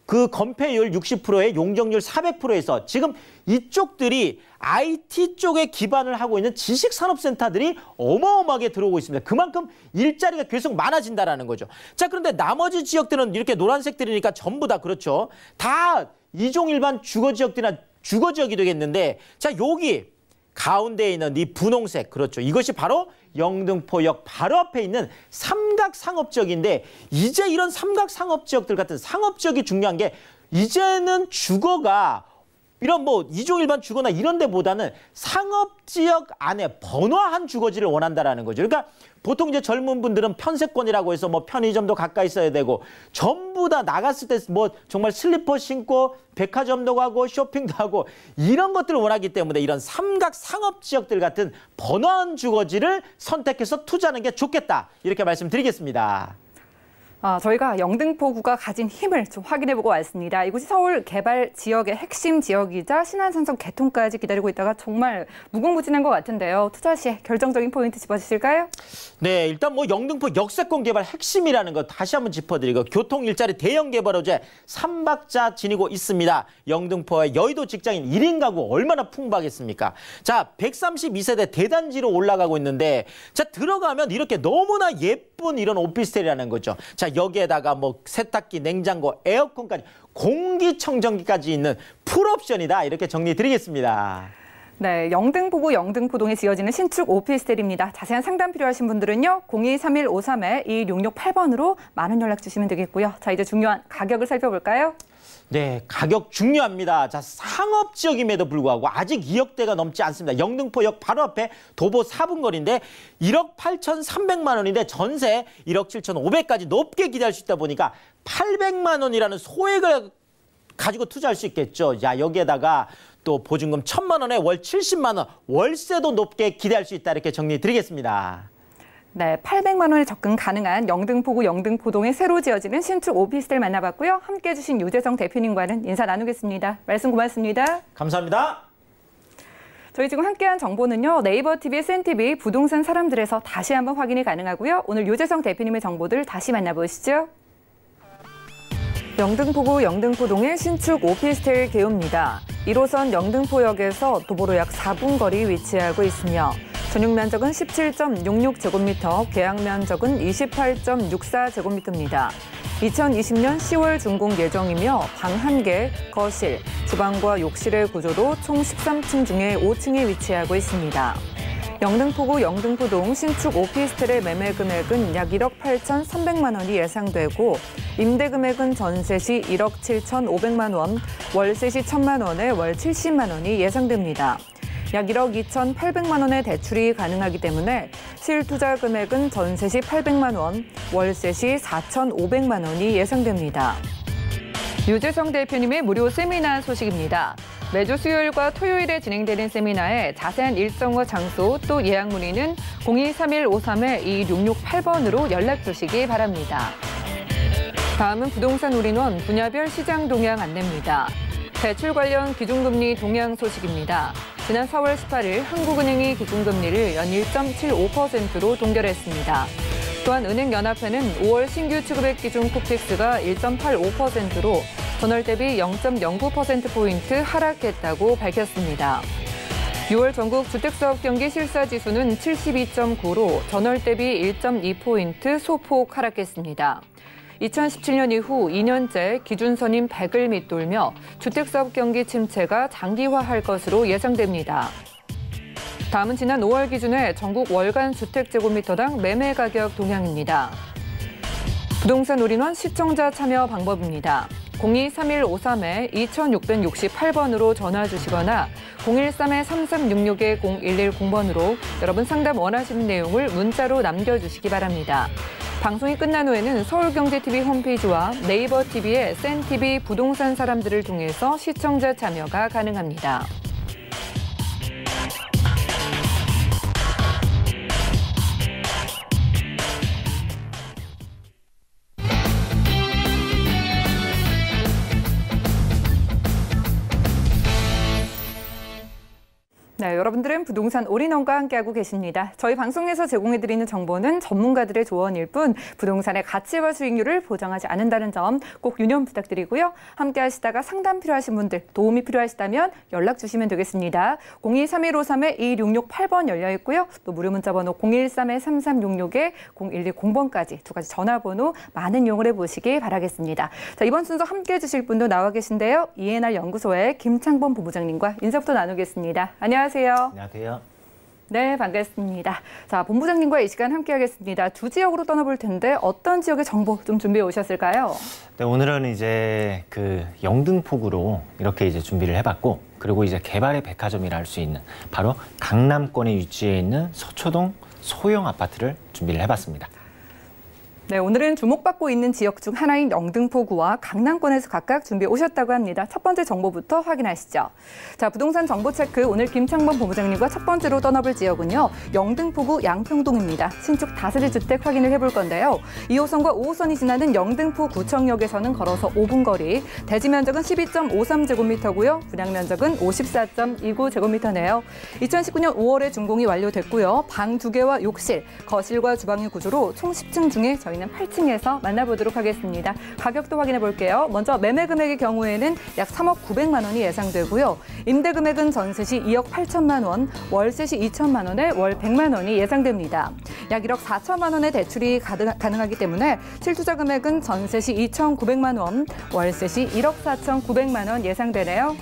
그 건폐율 60%에 용적률 400%에서 지금 이쪽들이 IT 쪽에 기반을 하고 있는 지식산업센터들이 어마어마하게 들어오고 있습니다. 그만큼 일자리가 계속 많아진다라는 거죠. 자, 그런데 나머지 지역들은 이렇게 노란색들이니까 전부 다, 그렇죠, 다 이종 일반 주거 지역들이나 주거 지역이 되겠는데 자 여기 가운데에 있는 이 분홍색 그렇죠. 이것이 바로 영등포역 바로 앞에 있는 삼각상업지역인데 이제 이런 삼각상업지역들 같은 상업지역이 중요한 게 이제는 주거가 이런 뭐 2종 일반 주거나 이런 데보다는 상업지역 안에 번화한 주거지를 원한다라는 거죠. 그러니까 보통 이제 젊은 분들은 편세권이라고 해서 뭐 편의점도 가까이 있어야 되고 전부 다 나갔을 때 뭐 정말 슬리퍼 신고 백화점도 가고 쇼핑도 하고 이런 것들을 원하기 때문에 이런 삼각 상업지역들 같은 번화한 주거지를 선택해서 투자하는 게 좋겠다. 이렇게 말씀드리겠습니다. 저희가 영등포구가 가진 힘을 좀 확인해보고 왔습니다. 이곳이 서울 개발 지역의 핵심 지역이자 신안산성 개통까지 기다리고 있다가 정말 무궁무진한 것 같은데요. 투자 시에 결정적인 포인트 짚어주실까요? 네, 일단 뭐 영등포 역세권 개발 핵심이라는 거 다시 한번 짚어드리고 교통 일자리 대형 개발 호재 3박자 지니고 있습니다. 영등포의 여의도 직장인 1인 가구 얼마나 풍부하겠습니까? 자, 132세대 대단지로 올라가고 있는데 자 들어가면 이렇게 너무나 예쁜 이런 오피스텔이라는 거죠. 자, 여기에다가 뭐 세탁기, 냉장고, 에어컨까지 공기청정기까지 있는 풀옵션이다. 이렇게 정리드리겠습니다. 네, 영등포구 영등포동에 지어지는 신축 오피스텔입니다. 자세한 상담 필요하신 분들은요. 023153-2668번으로 많은 연락 주시면 되겠고요. 자, 이제 중요한 가격을 살펴볼까요? 네, 가격 중요합니다. 자, 상업지역임에도 불구하고 아직 2억대가 넘지 않습니다. 영등포역 바로 앞에 도보 4분 거리인데 1억 8,300만 원인데 전세 1억 7,500까지 높게 기대할 수 있다 보니까 800만 원이라는 소액을 가지고 투자할 수 있겠죠. 야, 여기에다가 또 보증금 1,000만 원에 월 70만 원, 월세도 높게 기대할 수 있다. 이렇게 정리드리겠습니다. 네, 800만 원에 접근 가능한 영등포구 영등포동에 새로 지어지는 신축 오피스텔 만나봤고요. 함께해 주신 유재성 대표님과는 인사 나누겠습니다. 말씀 고맙습니다. 감사합니다. 저희 지금 함께한 정보는요. 네이버 TV, 센TV, 부동산 사람들에서 다시 한번 확인이 가능하고요. 오늘 유재성 대표님의 정보들 다시 만나보시죠. 영등포구 영등포동의 신축 오피스텔 개요입니다. 1호선 영등포역에서 도보로 약 4분 거리 위치하고 있으며 전용 면적은 17.66제곱미터, 계약 면적은 28.64제곱미터입니다. 2020년 10월 준공 예정이며 방 1개, 거실, 주방과 욕실의 구조로 총 13층 중에 5층에 위치하고 있습니다. 영등포구 영등포동 신축 오피스텔의 매매 금액은 약 1억 8,300만 원이 예상되고 임대 금액은 전세 시 1억 7,500만 원, 월세 시 1,000만 원에 월 70만 원이 예상됩니다. 약 1억 2,800만 원의 대출이 가능하기 때문에 실투자 금액은 전세 시 800만 원, 월세 시 4,500만 원이 예상됩니다. 유재성 대표님의 무료 세미나 소식입니다. 매주 수요일과 토요일에 진행되는 세미나에 자세한 일정과 장소 또 예약 문의는 023153-2668번으로 연락 주시기 바랍니다. 다음은 부동산 올인원 분야별 시장 동향 안내입니다. 대출 관련 기준금리 동향 소식입니다. 지난 4월 18일 한국은행이 기준금리를 연 1.75%로 동결했습니다. 또한 은행연합회는 5월 신규 취급액 기준 코픽스가 1.85%로 전월 대비 0.09%포인트 하락했다고 밝혔습니다. 6월 전국 주택사업 경기 실사지수는 72.9로 전월 대비 1.2포인트 소폭 하락했습니다. 2017년 이후 2년째 기준선인 100을 밑돌며 주택사업 경기 침체가 장기화할 것으로 예상됩니다. 다음은 지난 5월 기준의 전국 월간 주택제곱미터당 매매 가격 동향입니다. 부동산 올인원 시청자 참여 방법입니다. 023153-2668번으로 전화 주시거나 013-3366-0110번으로 여러분 상담 원하시는 내용을 문자로 남겨주시기 바랍니다. 방송이 끝난 후에는 서울경제TV 홈페이지와 네이버 TV의 센TV 부동산 사람들을 통해서 시청자 참여가 가능합니다. 네, 여러분들은 부동산 올인원과 함께하고 계십니다. 저희 방송에서 제공해드리는 정보는 전문가들의 조언일 뿐 부동산의 가치와 수익률을 보장하지 않는다는 점 꼭 유념 부탁드리고요. 함께 하시다가 상담 필요하신 분들, 도움이 필요하시다면 연락 주시면 되겠습니다. 023153-2668번 열려 있고요. 또 무료 문자번호 013-3366-0110번까지 두 가지 전화번호 많은 이용을 해보시기 바라겠습니다. 자, 이번 순서 함께해 주실 분도 나와 계신데요. ENR 연구소의 김창범 본부장님과 인사부터 나누겠습니다. 안녕하세요. 안녕하세요. 네, 반갑습니다. 자, 본부장님과 이 시간 함께하겠습니다. 두 지역으로 떠나볼 텐데 어떤 지역의 정보 좀 준비해 오셨을까요? 네, 오늘은 이제 그 영등포구로 이렇게 이제 준비를 해봤고, 그리고 이제 개발의 백화점이라 할 수 있는 바로 강남권에 위치해 있는 서초동 소형 아파트를 준비를 해봤습니다. 네, 오늘은 주목받고 있는 지역 중 하나인 영등포구와 강남권에서 각각 준비해 오셨다고 합니다. 첫 번째 정보부터 확인하시죠. 자, 부동산 정보 체크 오늘 김창범 본부장님과 첫 번째로 떠나볼 지역은요. 영등포구 양평동입니다. 신축 다세대 주택 확인을 해볼 건데요. 2호선과 5호선이 지나는 영등포 구청역에서는 걸어서 5분 거리, 대지 면적은 12.53제곱미터고요. 분양 면적은 54.29제곱미터네요. 2019년 5월에 준공이 완료됐고요. 방 2개와 욕실, 거실과 주방의 구조로 총 10층 중에 저희는 8층에서 만나보도록 하겠습니다. 가격도 확인해 볼게요. 먼저 매매 금액의 경우에는 약 3억 900만 원이 예상되고요. 임대 금액은 전세 시 2억 8천만 원, 월세 시 2천만 원에 월 100만 원이 예상됩니다. 약 1억 4천만 원의 대출이 가능하기 때문에 실투자 금액은 전세 시 2,900만 원, 월세 시 1억 4,900만 원 예상되네요.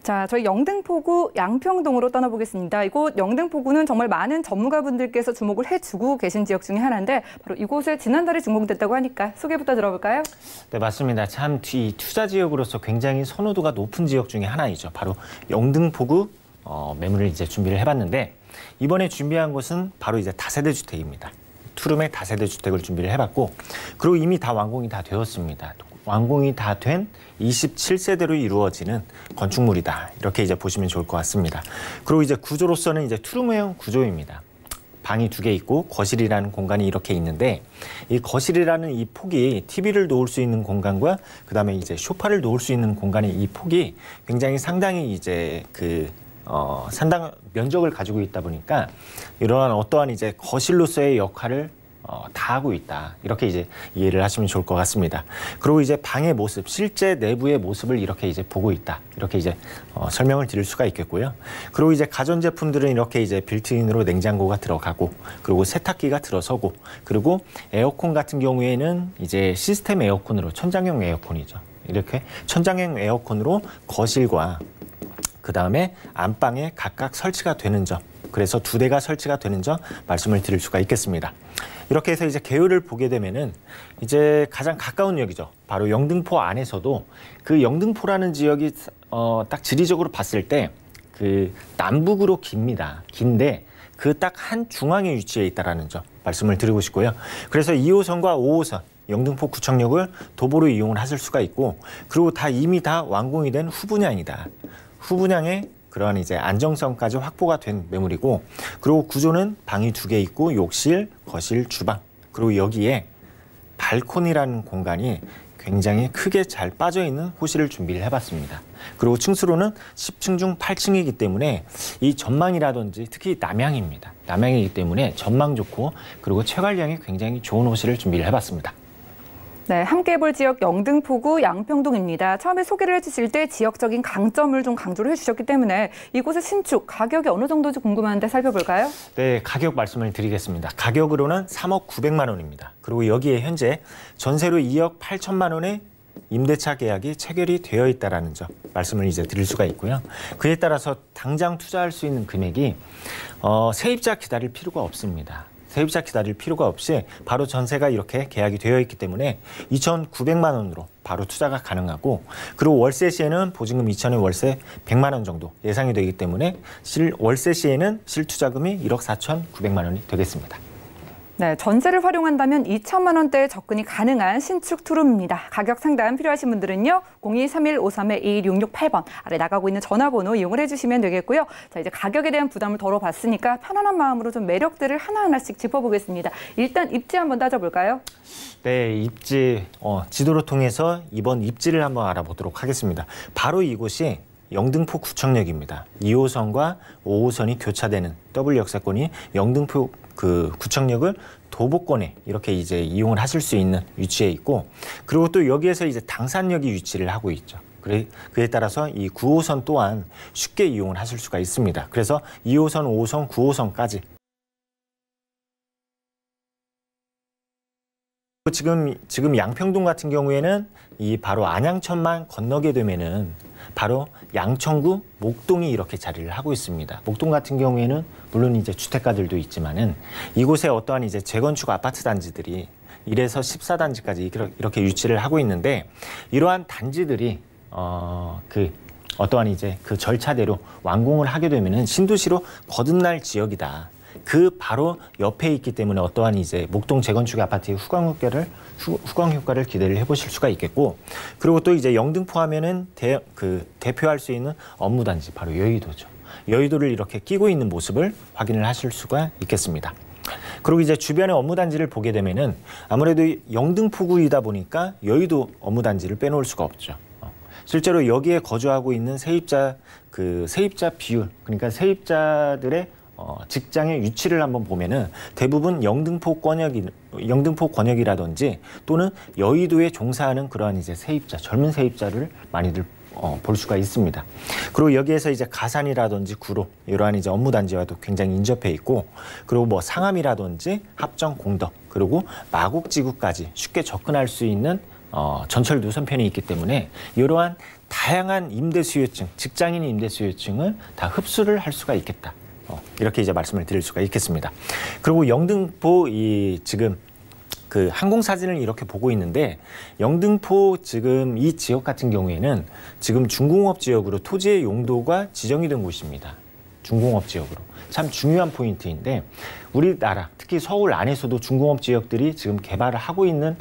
자, 저희 영등포구 양평동으로 떠나보겠습니다. 이곳 영등포구는 정말 많은 전문가분들께서 주목을 해주고 계신 지역 중에 하나인데 바로 이곳에 지난달에 준공됐다고 하니까 소개부터 들어볼까요? 네, 맞습니다. 참 이 투자 지역으로서 굉장히 선호도가 높은 지역 중에 하나이죠. 바로 영등포구 매물을 이제 준비를 해봤는데, 이번에 준비한 곳은 바로 이제 다세대 주택입니다. 투룸의 다세대 주택을 준비를 해봤고, 그리고 이미 다 완공이 다 되었습니다. 완공이 다 된 27세대로 이루어지는 건축물이다. 이렇게 이제 보시면 좋을 것 같습니다. 그리고 이제 구조로서는 이제 투룸형 구조입니다. 방이 2개 있고 거실이라는 공간이 이렇게 있는데, 이 거실이라는 이 폭이 TV를 놓을 수 있는 공간과 그다음에 이제 소파를 놓을 수 있는 공간의 이 폭이 굉장히 상당히 이제 상당한 면적을 가지고 있다 보니까 이러한 어떠한 이제 거실로서의 역할을 다 하고 있다. 이렇게 이제 이해를 하시면 좋을 것 같습니다. 그리고 이제 방의 모습, 실제 내부의 모습을 이렇게 이제 보고 있다. 이렇게 이제 설명을 드릴 수가 있겠고요. 그리고 이제 가전제품들은 이렇게 이제 빌트인으로 냉장고가 들어가고, 그리고 세탁기가 들어서고, 그리고 에어컨 같은 경우에는 이제 시스템 에어컨으로, 천장형 에어컨이죠. 이렇게 천장형 에어컨으로 거실과 그다음에 안방에 각각 설치가 되는 점, 그래서 2대가 설치가 되는 점 말씀을 드릴 수가 있겠습니다. 이렇게 해서 이제 계율을 보게 되면은 이제 가장 가까운 역이죠. 바로 영등포 안에서도 그 영등포라는 지역이 딱 지리적으로 봤을 때 그 남북으로 깁니다. 긴데 그 딱 한 중앙에 위치해 있다라는 점 말씀을 드리고 싶고요. 그래서 2호선과 5호선 영등포 구청역을 도보로 이용을 하실 수가 있고, 그리고 다 이미 다 완공이 된 후분양이다. 후분양에 그러한 이제 안정성까지 확보가 된 매물이고, 그리고 구조는 방이 2개 있고 욕실, 거실, 주방, 그리고 여기에 발코니라는 공간이 굉장히 크게 잘 빠져있는 호실을 준비를 해봤습니다. 그리고 층수로는 10층 중 8층이기 때문에 이 전망이라든지 특히 남향입니다. 남향이기 때문에 전망 좋고 그리고 채관량이 굉장히 좋은 호실을 준비를 해봤습니다. 네, 함께 볼 지역 영등포구 양평동입니다. 처음에 소개를 해주실 때 지역적인 강점을 좀 강조를 해주셨기 때문에 이곳의 신축 가격이 어느 정도인지 궁금한데 살펴볼까요? 네, 가격 말씀을 드리겠습니다. 가격으로는 3억 900만 원입니다. 그리고 여기에 현재 전세로 2억 8천만 원의 임대차 계약이 체결이 되어 있다는 점 말씀을 이제 드릴 수가 있고요. 그에 따라서 당장 투자할 수 있는 금액이 세입자 기다릴 필요가 없습니다. 세입자 기다릴 필요가 없이 바로 전세가 이렇게 계약이 되어 있기 때문에 2,900만 원으로 바로 투자가 가능하고, 그리고 월세 시에는 보증금 2천에 월세 100만 원 정도 예상이 되기 때문에 월세 시에는 실투자금이 1억 4,900만 원이 되겠습니다. 네, 전세를 활용한다면 2천만 원대의 접근이 가능한 신축 투룸입니다. 가격 상담 필요하신 분들은요. 023153-2166-8번 아래 나가고 있는 전화번호 이용을 해주시면 되겠고요. 자, 이제 가격에 대한 부담을 덜어봤으니까 편안한 마음으로 좀 매력들을 하나하나씩 짚어보겠습니다. 일단 입지 한번 따져볼까요? 네, 입지 지도를 통해서 이번 입지를 한번 알아보도록 하겠습니다. 바로 이곳이 영등포 구청역입니다. 2호선과 5호선이 교차되는 더블 역사권이 영등포 그 구청역을 도보권에 이렇게 이제 이용을 하실 수 있는 위치에 있고, 그리고 또 여기에서 이제 당산역이 위치를 하고 있죠. 그에 따라서 이 9호선 또한 쉽게 이용을 하실 수가 있습니다. 그래서 2호선, 5호선, 9호선까지 지금 양평동 같은 경우에는 이 바로 안양천만 건너게 되면은 바로 양천구 목동이 이렇게 자리를 하고 있습니다. 목동 같은 경우에는 물론 이제 주택가들도 있지만은 이곳에 어떠한 이제 재건축 아파트 단지들이 1에서 14단지까지 이렇게 위치를 하고 있는데, 이러한 단지들이 어떠한 이제 그 절차대로 완공을 하게 되면은 신도시로 거듭날 지역이다. 그 바로 옆에 있기 때문에 어떠한 이제 목동 재건축 아파트의 후광 효과를 기대를 해보실 수가 있겠고, 그리고 또 이제 영등포 하면은 대표할 수 있는 업무단지 바로 여의도죠. 여의도를 이렇게 끼고 있는 모습을 확인을 하실 수가 있겠습니다. 그리고 이제 주변의 업무단지를 보게 되면은 아무래도 영등포구이다 보니까 여의도 업무단지를 빼놓을 수가 없죠. 실제로 여기에 거주하고 있는 세입자 비율, 그러니까 세입자들의 직장의 위치를 한번 보면은 대부분 영등포 권역이라든지 또는 여의도에 종사하는 그러한 이제 젊은 세입자를 많이들 볼 수가 있습니다. 그리고 여기에서 이제 가산이라든지 구로 이러한 이제 업무단지와도 굉장히 인접해 있고, 그리고 뭐 상암이라든지 합정, 공덕, 그리고 마곡지구까지 쉽게 접근할 수 있는 전철 노선편이 있기 때문에 이러한 다양한 임대 수요층, 직장인 임대 수요층을 다 흡수를 할 수가 있겠다. 이렇게 이제 말씀을 드릴 수가 있겠습니다. 그리고 영등포 지금 그 항공사진을 이렇게 보고 있는데, 영등포 지금 이 지역 같은 경우에는 지금 중공업 지역으로 토지의 용도가 지정이 된 곳입니다. 중공업 지역으로. 참 중요한 포인트인데, 우리나라 특히 서울 안에서도 중공업 지역들이 지금 개발을 하고 있는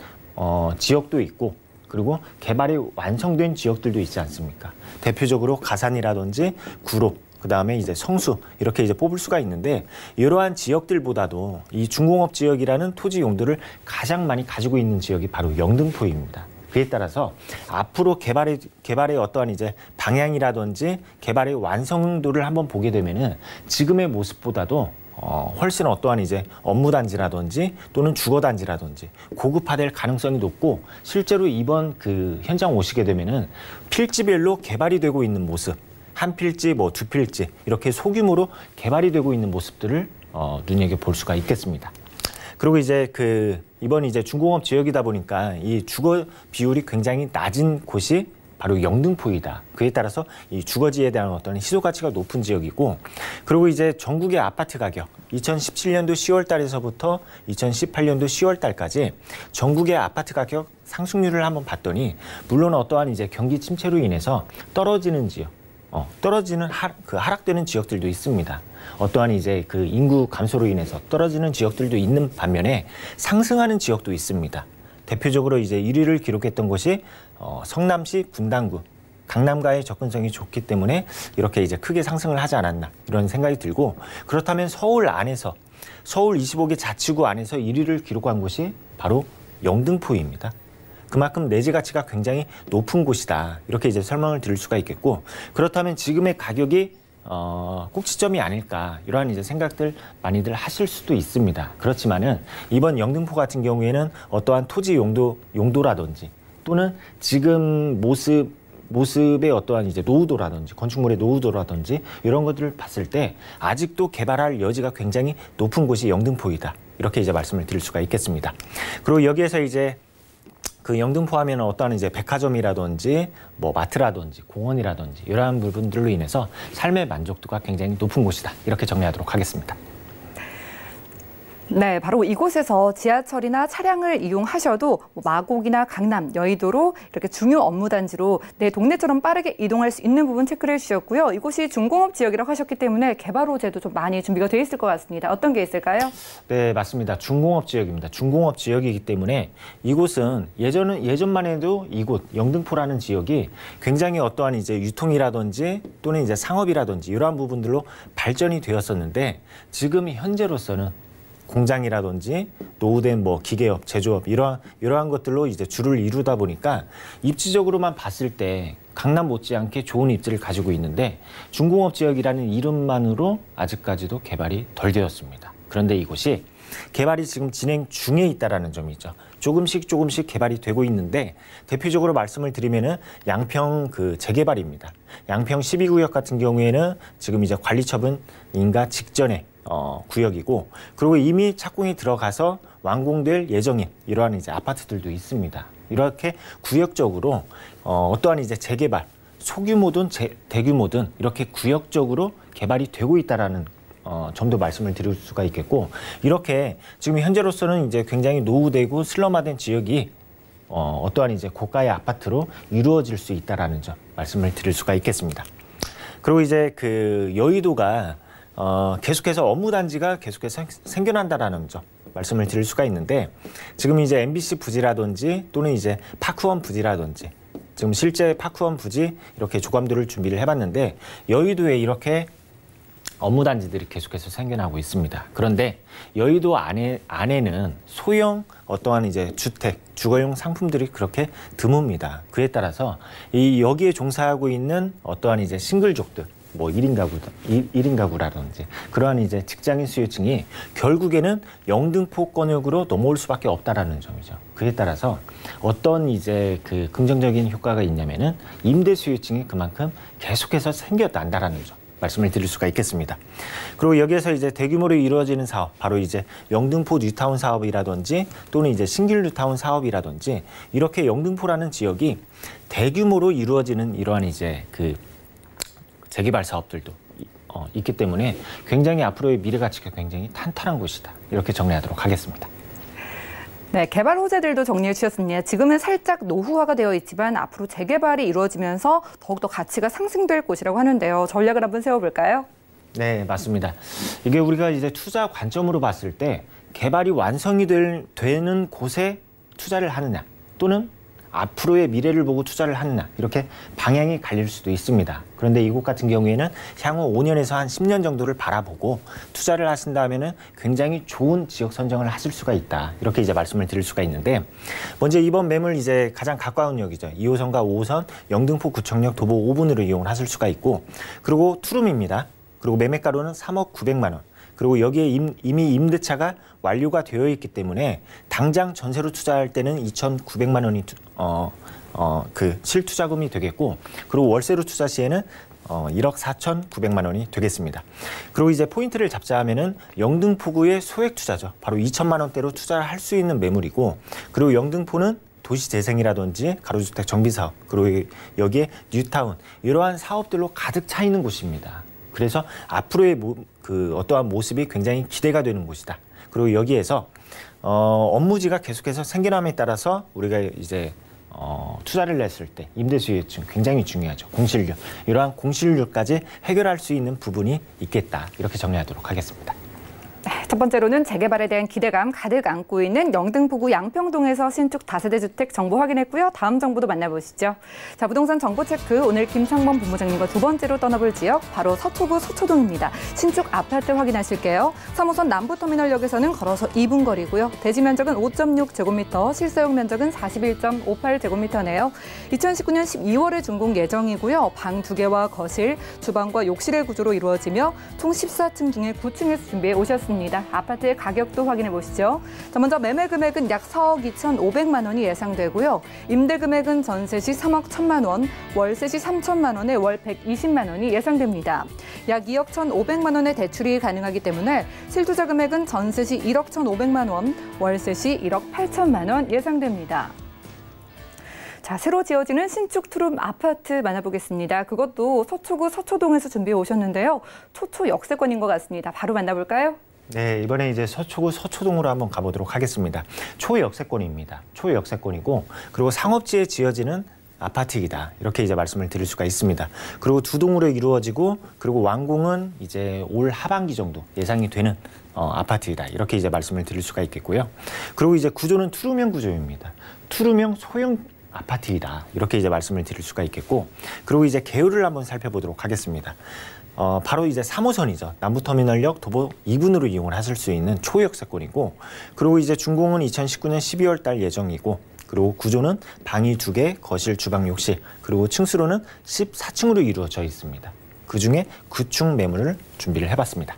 지역도 있고, 그리고 개발이 완성된 지역들도 있지 않습니까? 대표적으로 가산이라든지 구로, 그다음에 이제 성수 이렇게 이제 뽑을 수가 있는데, 이러한 지역들보다도 이 중공업 지역이라는 토지 용도를 가장 많이 가지고 있는 지역이 바로 영등포입니다. 그에 따라서 앞으로 개발의 어떠한 이제 방향이라든지 개발의 완성도를 한번 보게 되면은 지금의 모습보다도 훨씬 어떠한 이제 업무단지라든지 또는 주거단지라든지 고급화될 가능성이 높고, 실제로 이번 그 현장 오시게 되면은 필지별로 개발이 되고 있는 모습, 한 필지, 뭐 두 필지 이렇게 소규모로 개발이 되고 있는 모습들을 눈여겨 볼 수가 있겠습니다. 그리고 이제 이번 이제 중공업 지역이다 보니까 이 주거 비율이 굉장히 낮은 곳이 바로 영등포이다. 그에 따라서 이 주거지에 대한 어떤 희소 가치가 높은 지역이고, 그리고 이제 전국의 아파트 가격 2017년도 10월 달에서부터 2018년도 10월 달까지 전국의 아파트 가격 상승률을 한번 봤더니, 물론 어떠한 이제 경기 침체로 인해서 떨어지는 지역, 하락되는 지역들도 있습니다. 어떠한 이제 그 인구 감소로 인해서 떨어지는 지역들도 있는 반면에 상승하는 지역도 있습니다. 대표적으로 이제 1위를 기록했던 곳이 성남시 분당구, 강남과의 접근성이 좋기 때문에 이렇게 이제 크게 상승을 하지 않았나 이런 생각이 들고, 그렇다면 서울 안에서 서울 25개 자치구 안에서 1위를 기록한 곳이 바로 영등포입니다. 그만큼 내재 가치가 굉장히 높은 곳이다. 이렇게 이제 설명을 드릴 수가 있겠고, 그렇다면 지금의 가격이 꼭지점이 아닐까 이러한 이제 생각들 많이들 하실 수도 있습니다. 그렇지만은 이번 영등포 같은 경우에는 어떠한 토지 용도라든지 또는 지금 모습의 어떠한 이제 노후도라든지 건축물의 노후도라든지 이런 것들을 봤을 때 아직도 개발할 여지가 굉장히 높은 곳이 영등포이다. 이렇게 이제 말씀을 드릴 수가 있겠습니다. 그리고 여기에서 이제 그 영등포 하면 어떠한 이제 백화점이라든지 뭐 마트라든지 공원이라든지 이러한 부분들로 인해서 삶의 만족도가 굉장히 높은 곳이다. 이렇게 정리하도록 하겠습니다. 네, 바로 이곳에서 지하철이나 차량을 이용하셔도 마곡이나 강남, 여의도로 이렇게 중요 업무단지로 내 동네처럼 빠르게 이동할 수 있는 부분 체크를 해주셨고요. 이곳이 중공업 지역이라고 하셨기 때문에 개발 호재도 좀 많이 준비가 돼 있을 것 같습니다. 어떤 게 있을까요? 네, 맞습니다. 중공업 지역입니다. 중공업 지역이기 때문에 이곳은 예전만 해도 이곳 영등포라는 지역이 굉장히 어떠한 이제 유통이라든지 또는 이제 상업이라든지 이러한 부분들로 발전이 되었었는데, 지금 현재로서는 공장이라든지 노후된 뭐 기계업, 제조업 이러한 것들로 이제 주를 이루다 보니까 입지적으로만 봤을 때 강남 못지않게 좋은 입지를 가지고 있는데 중공업 지역이라는 이름만으로 아직까지도 개발이 덜 되었습니다. 그런데 이곳이 개발이 지금 진행 중에 있다라는 점이죠. 조금씩 개발이 되고 있는데 대표적으로 말씀을 드리면은 양평 그 재개발입니다. 양평 12구역 같은 경우에는 지금 이제 관리처분 인가 직전에 구역이고, 그리고 이미 착공이 들어가서 완공될 예정인 이러한 이제 아파트들도 있습니다. 이렇게 구역적으로 어떠한 이제 재개발, 소규모든 대규모든 이렇게 구역적으로 개발이 되고 있다라는 점도 말씀을 드릴 수가 있겠고, 이렇게 지금 현재로서는 이제 굉장히 노후되고 슬럼화된 지역이 어떠한 이제 고가의 아파트로 이루어질 수 있다라는 점 말씀을 드릴 수가 있겠습니다. 그리고 이제 그 여의도가 계속해서 업무단지가 계속해서 생겨난다라는 점 말씀을 드릴 수가 있는데, 지금 이제 MBC 부지라든지 또는 이제 파크원 부지라든지 지금 실제 파크원 부지 이렇게 조감도를 준비를 해봤는데 여의도에 이렇게 업무단지들이 계속해서 생겨나고 있습니다. 그런데 여의도 안에는 소형 어떠한 이제 주택, 주거용 상품들이 그렇게 드뭅니다. 그에 따라서 여기에 종사하고 있는 어떠한 이제 싱글족들, 뭐 1인 가구라든지 그러한 이제 직장인 수요층이 결국에는 영등포권역으로 넘어올 수밖에 없다라는 점이죠. 그에 따라서 어떤 이제 그 긍정적인 효과가 있냐면은 임대 수요층이 그만큼 계속해서 생겨난다라는 점 말씀을 드릴 수가 있겠습니다. 그리고 여기에서 이제 대규모로 이루어지는 사업, 바로 이제 영등포 뉴타운 사업이라든지 또는 이제 신길 뉴타운 사업이라든지 이렇게 영등포라는 지역이 대규모로 이루어지는 이러한 이제 그 재개발 사업들도 있기 때문에 굉장히 앞으로의 미래 가치가 굉장히 탄탄한 곳이다. 이렇게 정리하도록 하겠습니다. 네, 개발 호재들도 정리해 주셨습니다. 지금은 살짝 노후화가 되어 있지만 앞으로 재개발이 이루어지면서 더욱더 가치가 상승될 곳이라고 하는데요. 전략을 한번 세워볼까요? 네, 맞습니다. 이게 우리가 이제 투자 관점으로 봤을 때 개발이 완성이 되는 곳에 투자를 하느냐 또는 앞으로의 미래를 보고 투자를 하느냐, 이렇게 방향이 갈릴 수도 있습니다. 그런데 이곳 같은 경우에는 향후 5년에서 한 10년 정도를 바라보고 투자를 하신다면은 굉장히 좋은 지역 선정을 하실 수가 있다. 이렇게 이제 말씀을 드릴 수가 있는데, 먼저 이번 매물 이제 가장 가까운 역이죠. 2호선과 5호선 영등포 구청역 도보 5분으로 이용을 하실 수가 있고, 그리고 투룸입니다. 그리고 매매가로는 3억 900만 원. 그리고 여기에 이미 임대차가 완료가 되어 있기 때문에 당장 전세로 투자할 때는 2,900만 원이 그 실투자금이 되겠고, 그리고 월세로 투자 시에는 1억 4,900만 원이 되겠습니다. 그리고 이제 포인트를 잡자 하면은 영등포구의 소액 투자죠. 바로 2천만 원대로 투자를 할 수 있는 매물이고, 그리고 영등포는 도시재생이라든지 가로주택 정비사업, 그리고 여기에 뉴타운 이러한 사업들로 가득 차 있는 곳입니다. 그래서 앞으로의 그 어떠한 모습이 굉장히 기대가 되는 곳이다. 그리고 여기에서 업무지가 계속해서 생겨남에 따라서 우리가 이제 투자를 했을 때 임대 수요층 굉장히 중요하죠. 공실률, 이러한 공실률까지 해결할 수 있는 부분이 있겠다. 이렇게 정리하도록 하겠습니다. 첫 번째로는 재개발에 대한 기대감 가득 안고 있는 영등포구 양평동에서 신축 다세대 주택 정보 확인했고요. 다음 정보도 만나보시죠. 자, 부동산 정보 체크, 오늘 김창범 본부장님과 두 번째로 떠나볼 지역 바로 서초구 서초동입니다. 신축 아파트 확인하실게요. 3호선 남부터미널역에서는 걸어서 2분 거리고요. 대지 면적은 5.6제곱미터, 실사용 면적은 41.58제곱미터네요. 2019년 12월에 준공 예정이고요. 방 2개와 거실, 주방과 욕실의 구조로 이루어지며 총 14층 중에 9층에서 준비해 오셨습니다. 아파트의 가격도 확인해 보시죠. 자, 먼저 매매 금액은 약 4억 2,500만 원이 예상되고요. 임대 금액은 전세 시 3억 1천만 원, 월세 시 3천만 원에 월 120만 원이 예상됩니다. 약 2억 1,500만 원의 대출이 가능하기 때문에 실투자 금액은 전세 시 1억 1,500만 원, 월세 시 1억 8천만 원 예상됩니다. 자, 새로 지어지는 신축 투룸 아파트 만나보겠습니다. 그것도 서초구 서초동에서 준비해 오셨는데요. 초초 역세권인 것 같습니다. 바로 만나볼까요? 네, 이번에 이제 서초구 서초동으로 한번 가보도록 하겠습니다. 초역세권입니다. 초역세권이고, 그리고 상업지에 지어지는 아파트이다. 이렇게 이제 말씀을 드릴 수가 있습니다. 그리고 두 동으로 이루어지고, 그리고 완공은 이제 올 하반기 정도 예상이 되는 아파트이다. 이렇게 이제 말씀을 드릴 수가 있겠고요. 그리고 이제 구조는 투룸형 구조입니다. 투룸형 소형 아파트이다. 이렇게 이제 말씀을 드릴 수가 있겠고, 그리고 이제 계율을 한번 살펴보도록 하겠습니다. 바로 이제 3호선이죠. 남부터미널역 도보 2분으로 이용을 하실 수 있는 초역세권이고, 그리고 이제 준공은 2019년 12월 달 예정이고, 그리고 구조는 방이 2개, 거실, 주방, 욕실, 그리고 층수로는 14층으로 이루어져 있습니다. 그중에 9층 매물을 준비를 해봤습니다.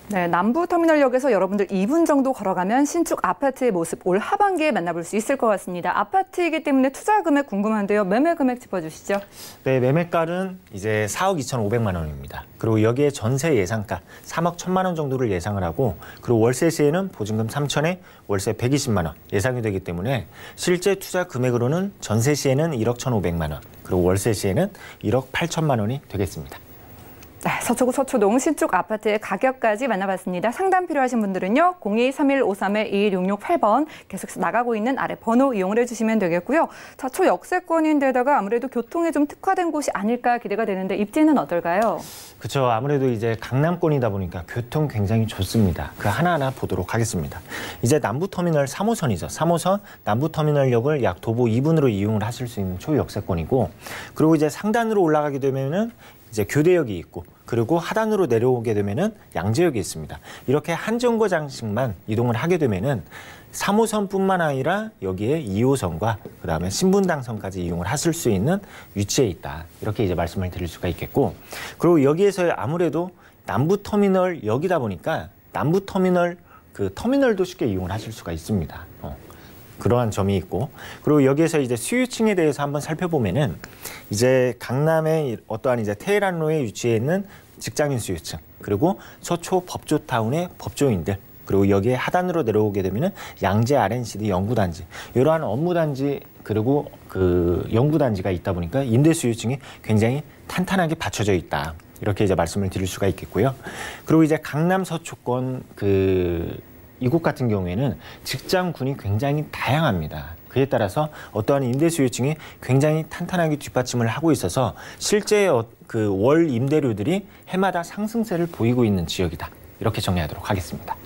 네, 남부터미널역에서 여러분들 2분 정도 걸어가면 신축 아파트의 모습 올 하반기에 만나볼 수 있을 것 같습니다. 아파트이기 때문에 투자 금액 궁금한데요. 매매 금액 짚어주시죠. 네, 매매가는 이제 4억 2,500만 원입니다. 그리고 여기에 전세 예상가 3억 1,000만 원 정도를 예상을 하고, 그리고 월세 시에는 보증금 3천에 월세 120만 원 예상이 되기 때문에 실제 투자 금액으로는 전세 시에는 1억 1,500만 원, 그리고 월세 시에는 1억 8천만 원이 되겠습니다. 네, 서초구 서초동 신축 아파트의 가격까지 만나봤습니다. 상담 필요하신 분들은요. 02-3153-2166-8번 계속 나가고 있는 아래 번호 이용을 해주시면 되겠고요. 자, 초역세권인데다가 아무래도 교통에 좀 특화된 곳이 아닐까 기대가 되는데 입지는 어떨까요? 그렇죠. 아무래도 이제 강남권이다 보니까 교통 굉장히 좋습니다. 그 하나하나 보도록 하겠습니다. 이제 남부터미널 3호선이죠. 3호선 남부터미널역을 약 도보 2분으로 이용을 하실 수 있는 초역세권이고, 그리고 이제 상단으로 올라가게 되면은 이제 교대역이 있고, 그리고 하단으로 내려오게 되면은 양재역이 있습니다. 이렇게 한 정거장씩만 이동을 하게 되면은 3호선뿐만 아니라 여기에 2호선과 그다음에 신분당선까지 이용을 하실 수 있는 위치에 있다. 이렇게 이제 말씀을 드릴 수가 있겠고, 그리고 여기에서 아무래도 남부터미널역이다 보니까 남부터미널 그 터미널도 쉽게 이용을 하실 수가 있습니다. 그러한 점이 있고, 그리고 여기에서 이제 수요층에 대해서 한번 살펴보면은 이제 강남의 어떠한 이제 테헤란로에 위치해 있는 직장인 수요층, 그리고 서초 법조타운의 법조인들, 그리고 여기에 하단으로 내려오게 되면은 양재 R&CD 연구단지, 이러한 업무단지, 그리고 그 연구단지가 있다 보니까 임대 수요층이 굉장히 탄탄하게 받쳐져 있다. 이렇게 이제 말씀을 드릴 수가 있겠고요. 그리고 이제 강남 서초권 이곳 같은 경우에는 직장군이 굉장히 다양합니다. 그에 따라서 어떠한 임대 수요층이 굉장히 탄탄하게 뒷받침을 하고 있어서 실제 그 월 임대료들이 해마다 상승세를 보이고 있는 지역이다. 이렇게 정리하도록 하겠습니다.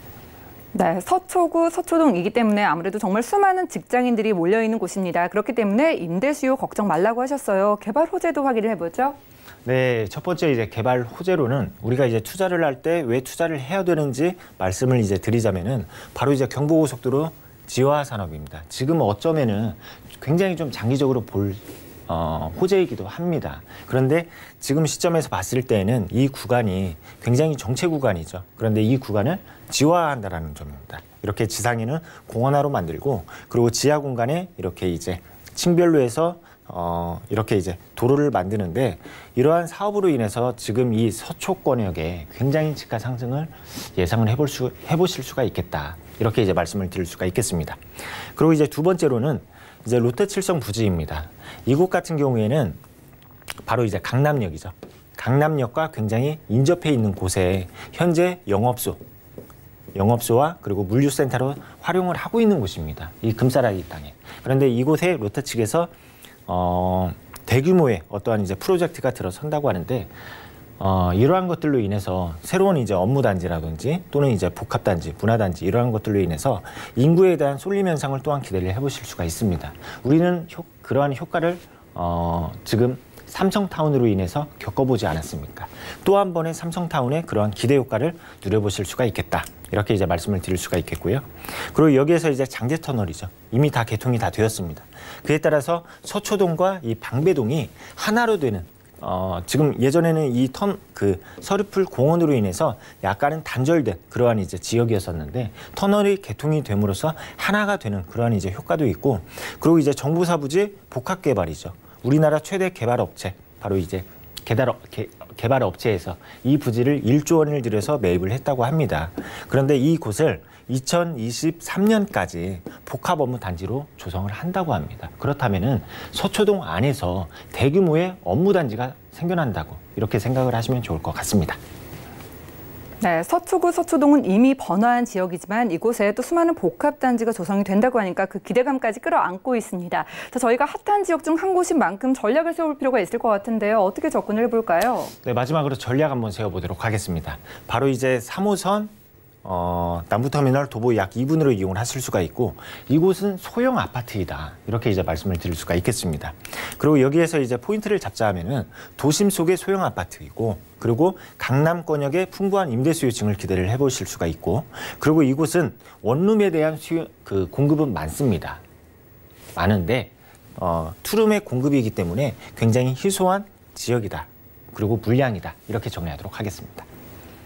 네, 서초구 서초동이기 때문에 아무래도 정말 수많은 직장인들이 몰려있는 곳입니다. 그렇기 때문에 임대 수요 걱정 말라고 하셨어요. 개발 호재도 확인을 해보죠. 네, 첫 번째 이제 개발 호재로는 우리가 이제 투자를 할 때 왜 투자를 해야 되는지 말씀을 이제 드리자면은 바로 이제 경부고속도로 지화 산업입니다. 지금 어쩌면은 굉장히 좀 장기적으로 볼 호재이기도 합니다. 그런데 지금 시점에서 봤을 때는 이 구간이 굉장히 정체 구간이죠. 그런데 이 구간을 지화한다라는 점입니다. 이렇게 지상에는 공원화로 만들고, 그리고 지하 공간에 이렇게 이제 층별로 해서 이렇게 이제 도로를 만드는데, 이러한 사업으로 인해서 지금 이 서초권역에 굉장히 집가 상승을 예상을 해보실 수가 있겠다. 이렇게 이제 말씀을 드릴 수가 있겠습니다. 그리고 이제 두 번째로는 이제 롯데칠성 부지입니다. 이곳 같은 경우에는 바로 이제 강남역이죠. 강남역과 굉장히 인접해 있는 곳에 현재 영업소와 그리고 물류센터로 활용을 하고 있는 곳입니다. 이 금싸라기 땅에. 그런데 이곳에 롯데 측에서 대규모의 어떠한 이제 프로젝트가 들어선다고 하는데, 이러한 것들로 인해서 새로운 이제 업무단지라든지 또는 이제 복합단지, 분화단지 이러한 것들로 인해서 인구에 대한 쏠림 현상을 또한 기대를 해보실 수가 있습니다. 우리는 그러한 효과를 지금 삼성타운으로 인해서 겪어보지 않았습니까? 또 한 번의 삼성타운의 그러한 기대 효과를 누려보실 수가 있겠다. 이렇게 이제 말씀을 드릴 수가 있겠고요. 그리고 여기에서 이제 장제터널이죠. 이미 다 개통이 다 되었습니다. 그에 따라서 서초동과 이 방배동이 하나로 되는, 지금 예전에는 이 서리풀 공원으로 인해서 약간은 단절된 그러한 이제 지역이었었는데, 터널이 개통이 됨으로써 하나가 되는 그러한 이제 효과도 있고, 그리고 이제 정부사부지 복합개발이죠. 우리나라 최대 개발업체, 바로 이제 개발업체에서 이 부지를 1조 원을 들여서 매입을 했다고 합니다. 그런데 이곳을 2023년까지 복합 업무 단지로 조성을 한다고 합니다. 그렇다면은 서초동 안에서 대규모의 업무 단지가 생겨난다고 이렇게 생각을 하시면 좋을 것 같습니다. 네, 서초구 서초동은 이미 번화한 지역이지만 이곳에 또 수많은 복합단지가 조성이 된다고 하니까 그 기대감까지 끌어안고 있습니다. 자, 저희가 핫한 지역 중 한 곳인 만큼 전략을 세울 필요가 있을 것 같은데요. 어떻게 접근을 해볼까요? 네, 마지막으로 전략 한번 세워보도록 하겠습니다. 바로 이제 3호선 남부터미널 도보 약 2분으로 이용을 하실 수가 있고 이곳은 소형 아파트이다. 이렇게 이제 말씀을 드릴 수가 있겠습니다. 그리고 여기에서 이제 포인트를 잡자 하면은 도심 속의 소형 아파트이고 그리고 강남권역의 풍부한 임대 수요층을 기대를 해보실 수가 있고 그리고 이곳은 원룸에 대한 공급은 많습니다. 많은데 투룸의 공급이기 때문에 굉장히 희소한 지역이다. 그리고 물량이다. 이렇게 정리하도록 하겠습니다.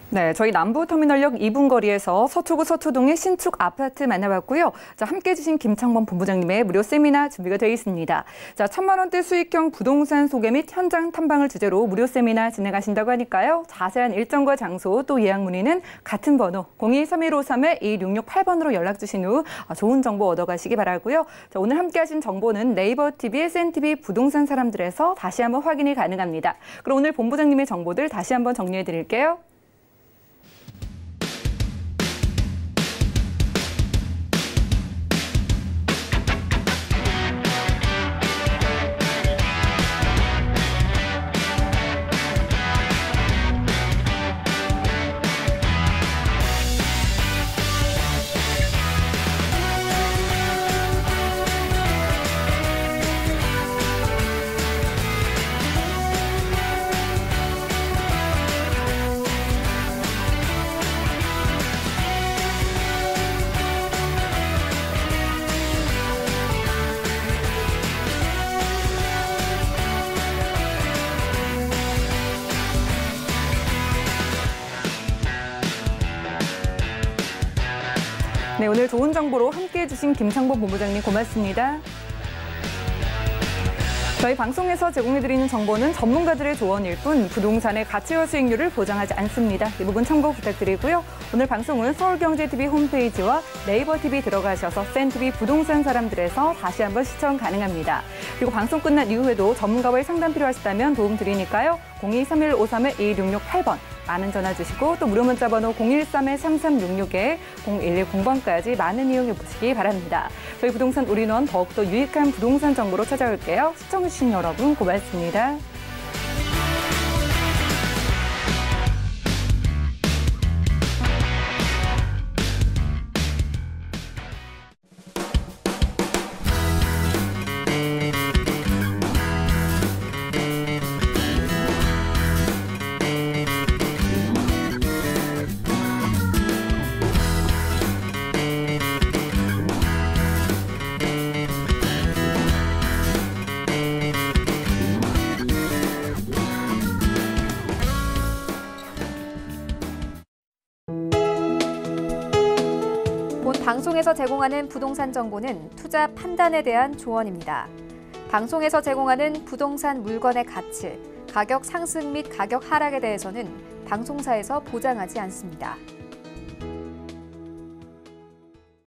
네, 저희 남부터미널역 2분 거리에서 서초구 서초동의 신축 아파트 만나봤고요. 자, 함께해 주신 김창범 본부장님의 무료 세미나 준비가 되어 있습니다. 자, 1,000만 원대 수익형 부동산 소개 및 현장 탐방을 주제로 무료 세미나 진행하신다고 하니까요. 자세한 일정과 장소 또 예약 문의는 같은 번호 023153-2668번으로 연락 주신 후 좋은 정보 얻어가시기 바라고요. 자, 오늘 함께하신 정보는 네이버 TV, SNTV 부동산 사람들에서 다시 한번 확인이 가능합니다. 그럼 오늘 본부장님의 정보들 다시 한번 정리해 드릴게요. 네, 오늘 좋은 정보로 함께해 주신 김창범 본부장님 고맙습니다. 저희 방송에서 제공해드리는 정보는 전문가들의 조언일 뿐 부동산의 가치와 수익률을 보장하지 않습니다. 이 부분 참고 부탁드리고요. 오늘 방송은 서울경제TV 홈페이지와 네이버TV 들어가셔서 SNTV 부동산 사람들에서 다시 한번 시청 가능합니다. 그리고 방송 끝난 이후에도 전문가와의 상담 필요하시다면 도움 드리니까요. 023153-2668번 많은 전화 주시고 또 무료 문자 번호 013-3366에 0110번까지 많은 이용해 보시기 바랍니다. 저희 부동산 올인원 더욱더 유익한 부동산 정보로 찾아올게요. 시청해주신 여러분 고맙습니다. 본 방송에서 제공하는 부동산 정보는 투자 판단에 대한 조언입니다. 방송에서 제공하는 부동산 물건의 가치, 가격 상승 및 가격 하락에 대해서는 방송사에서 보장하지 않습니다.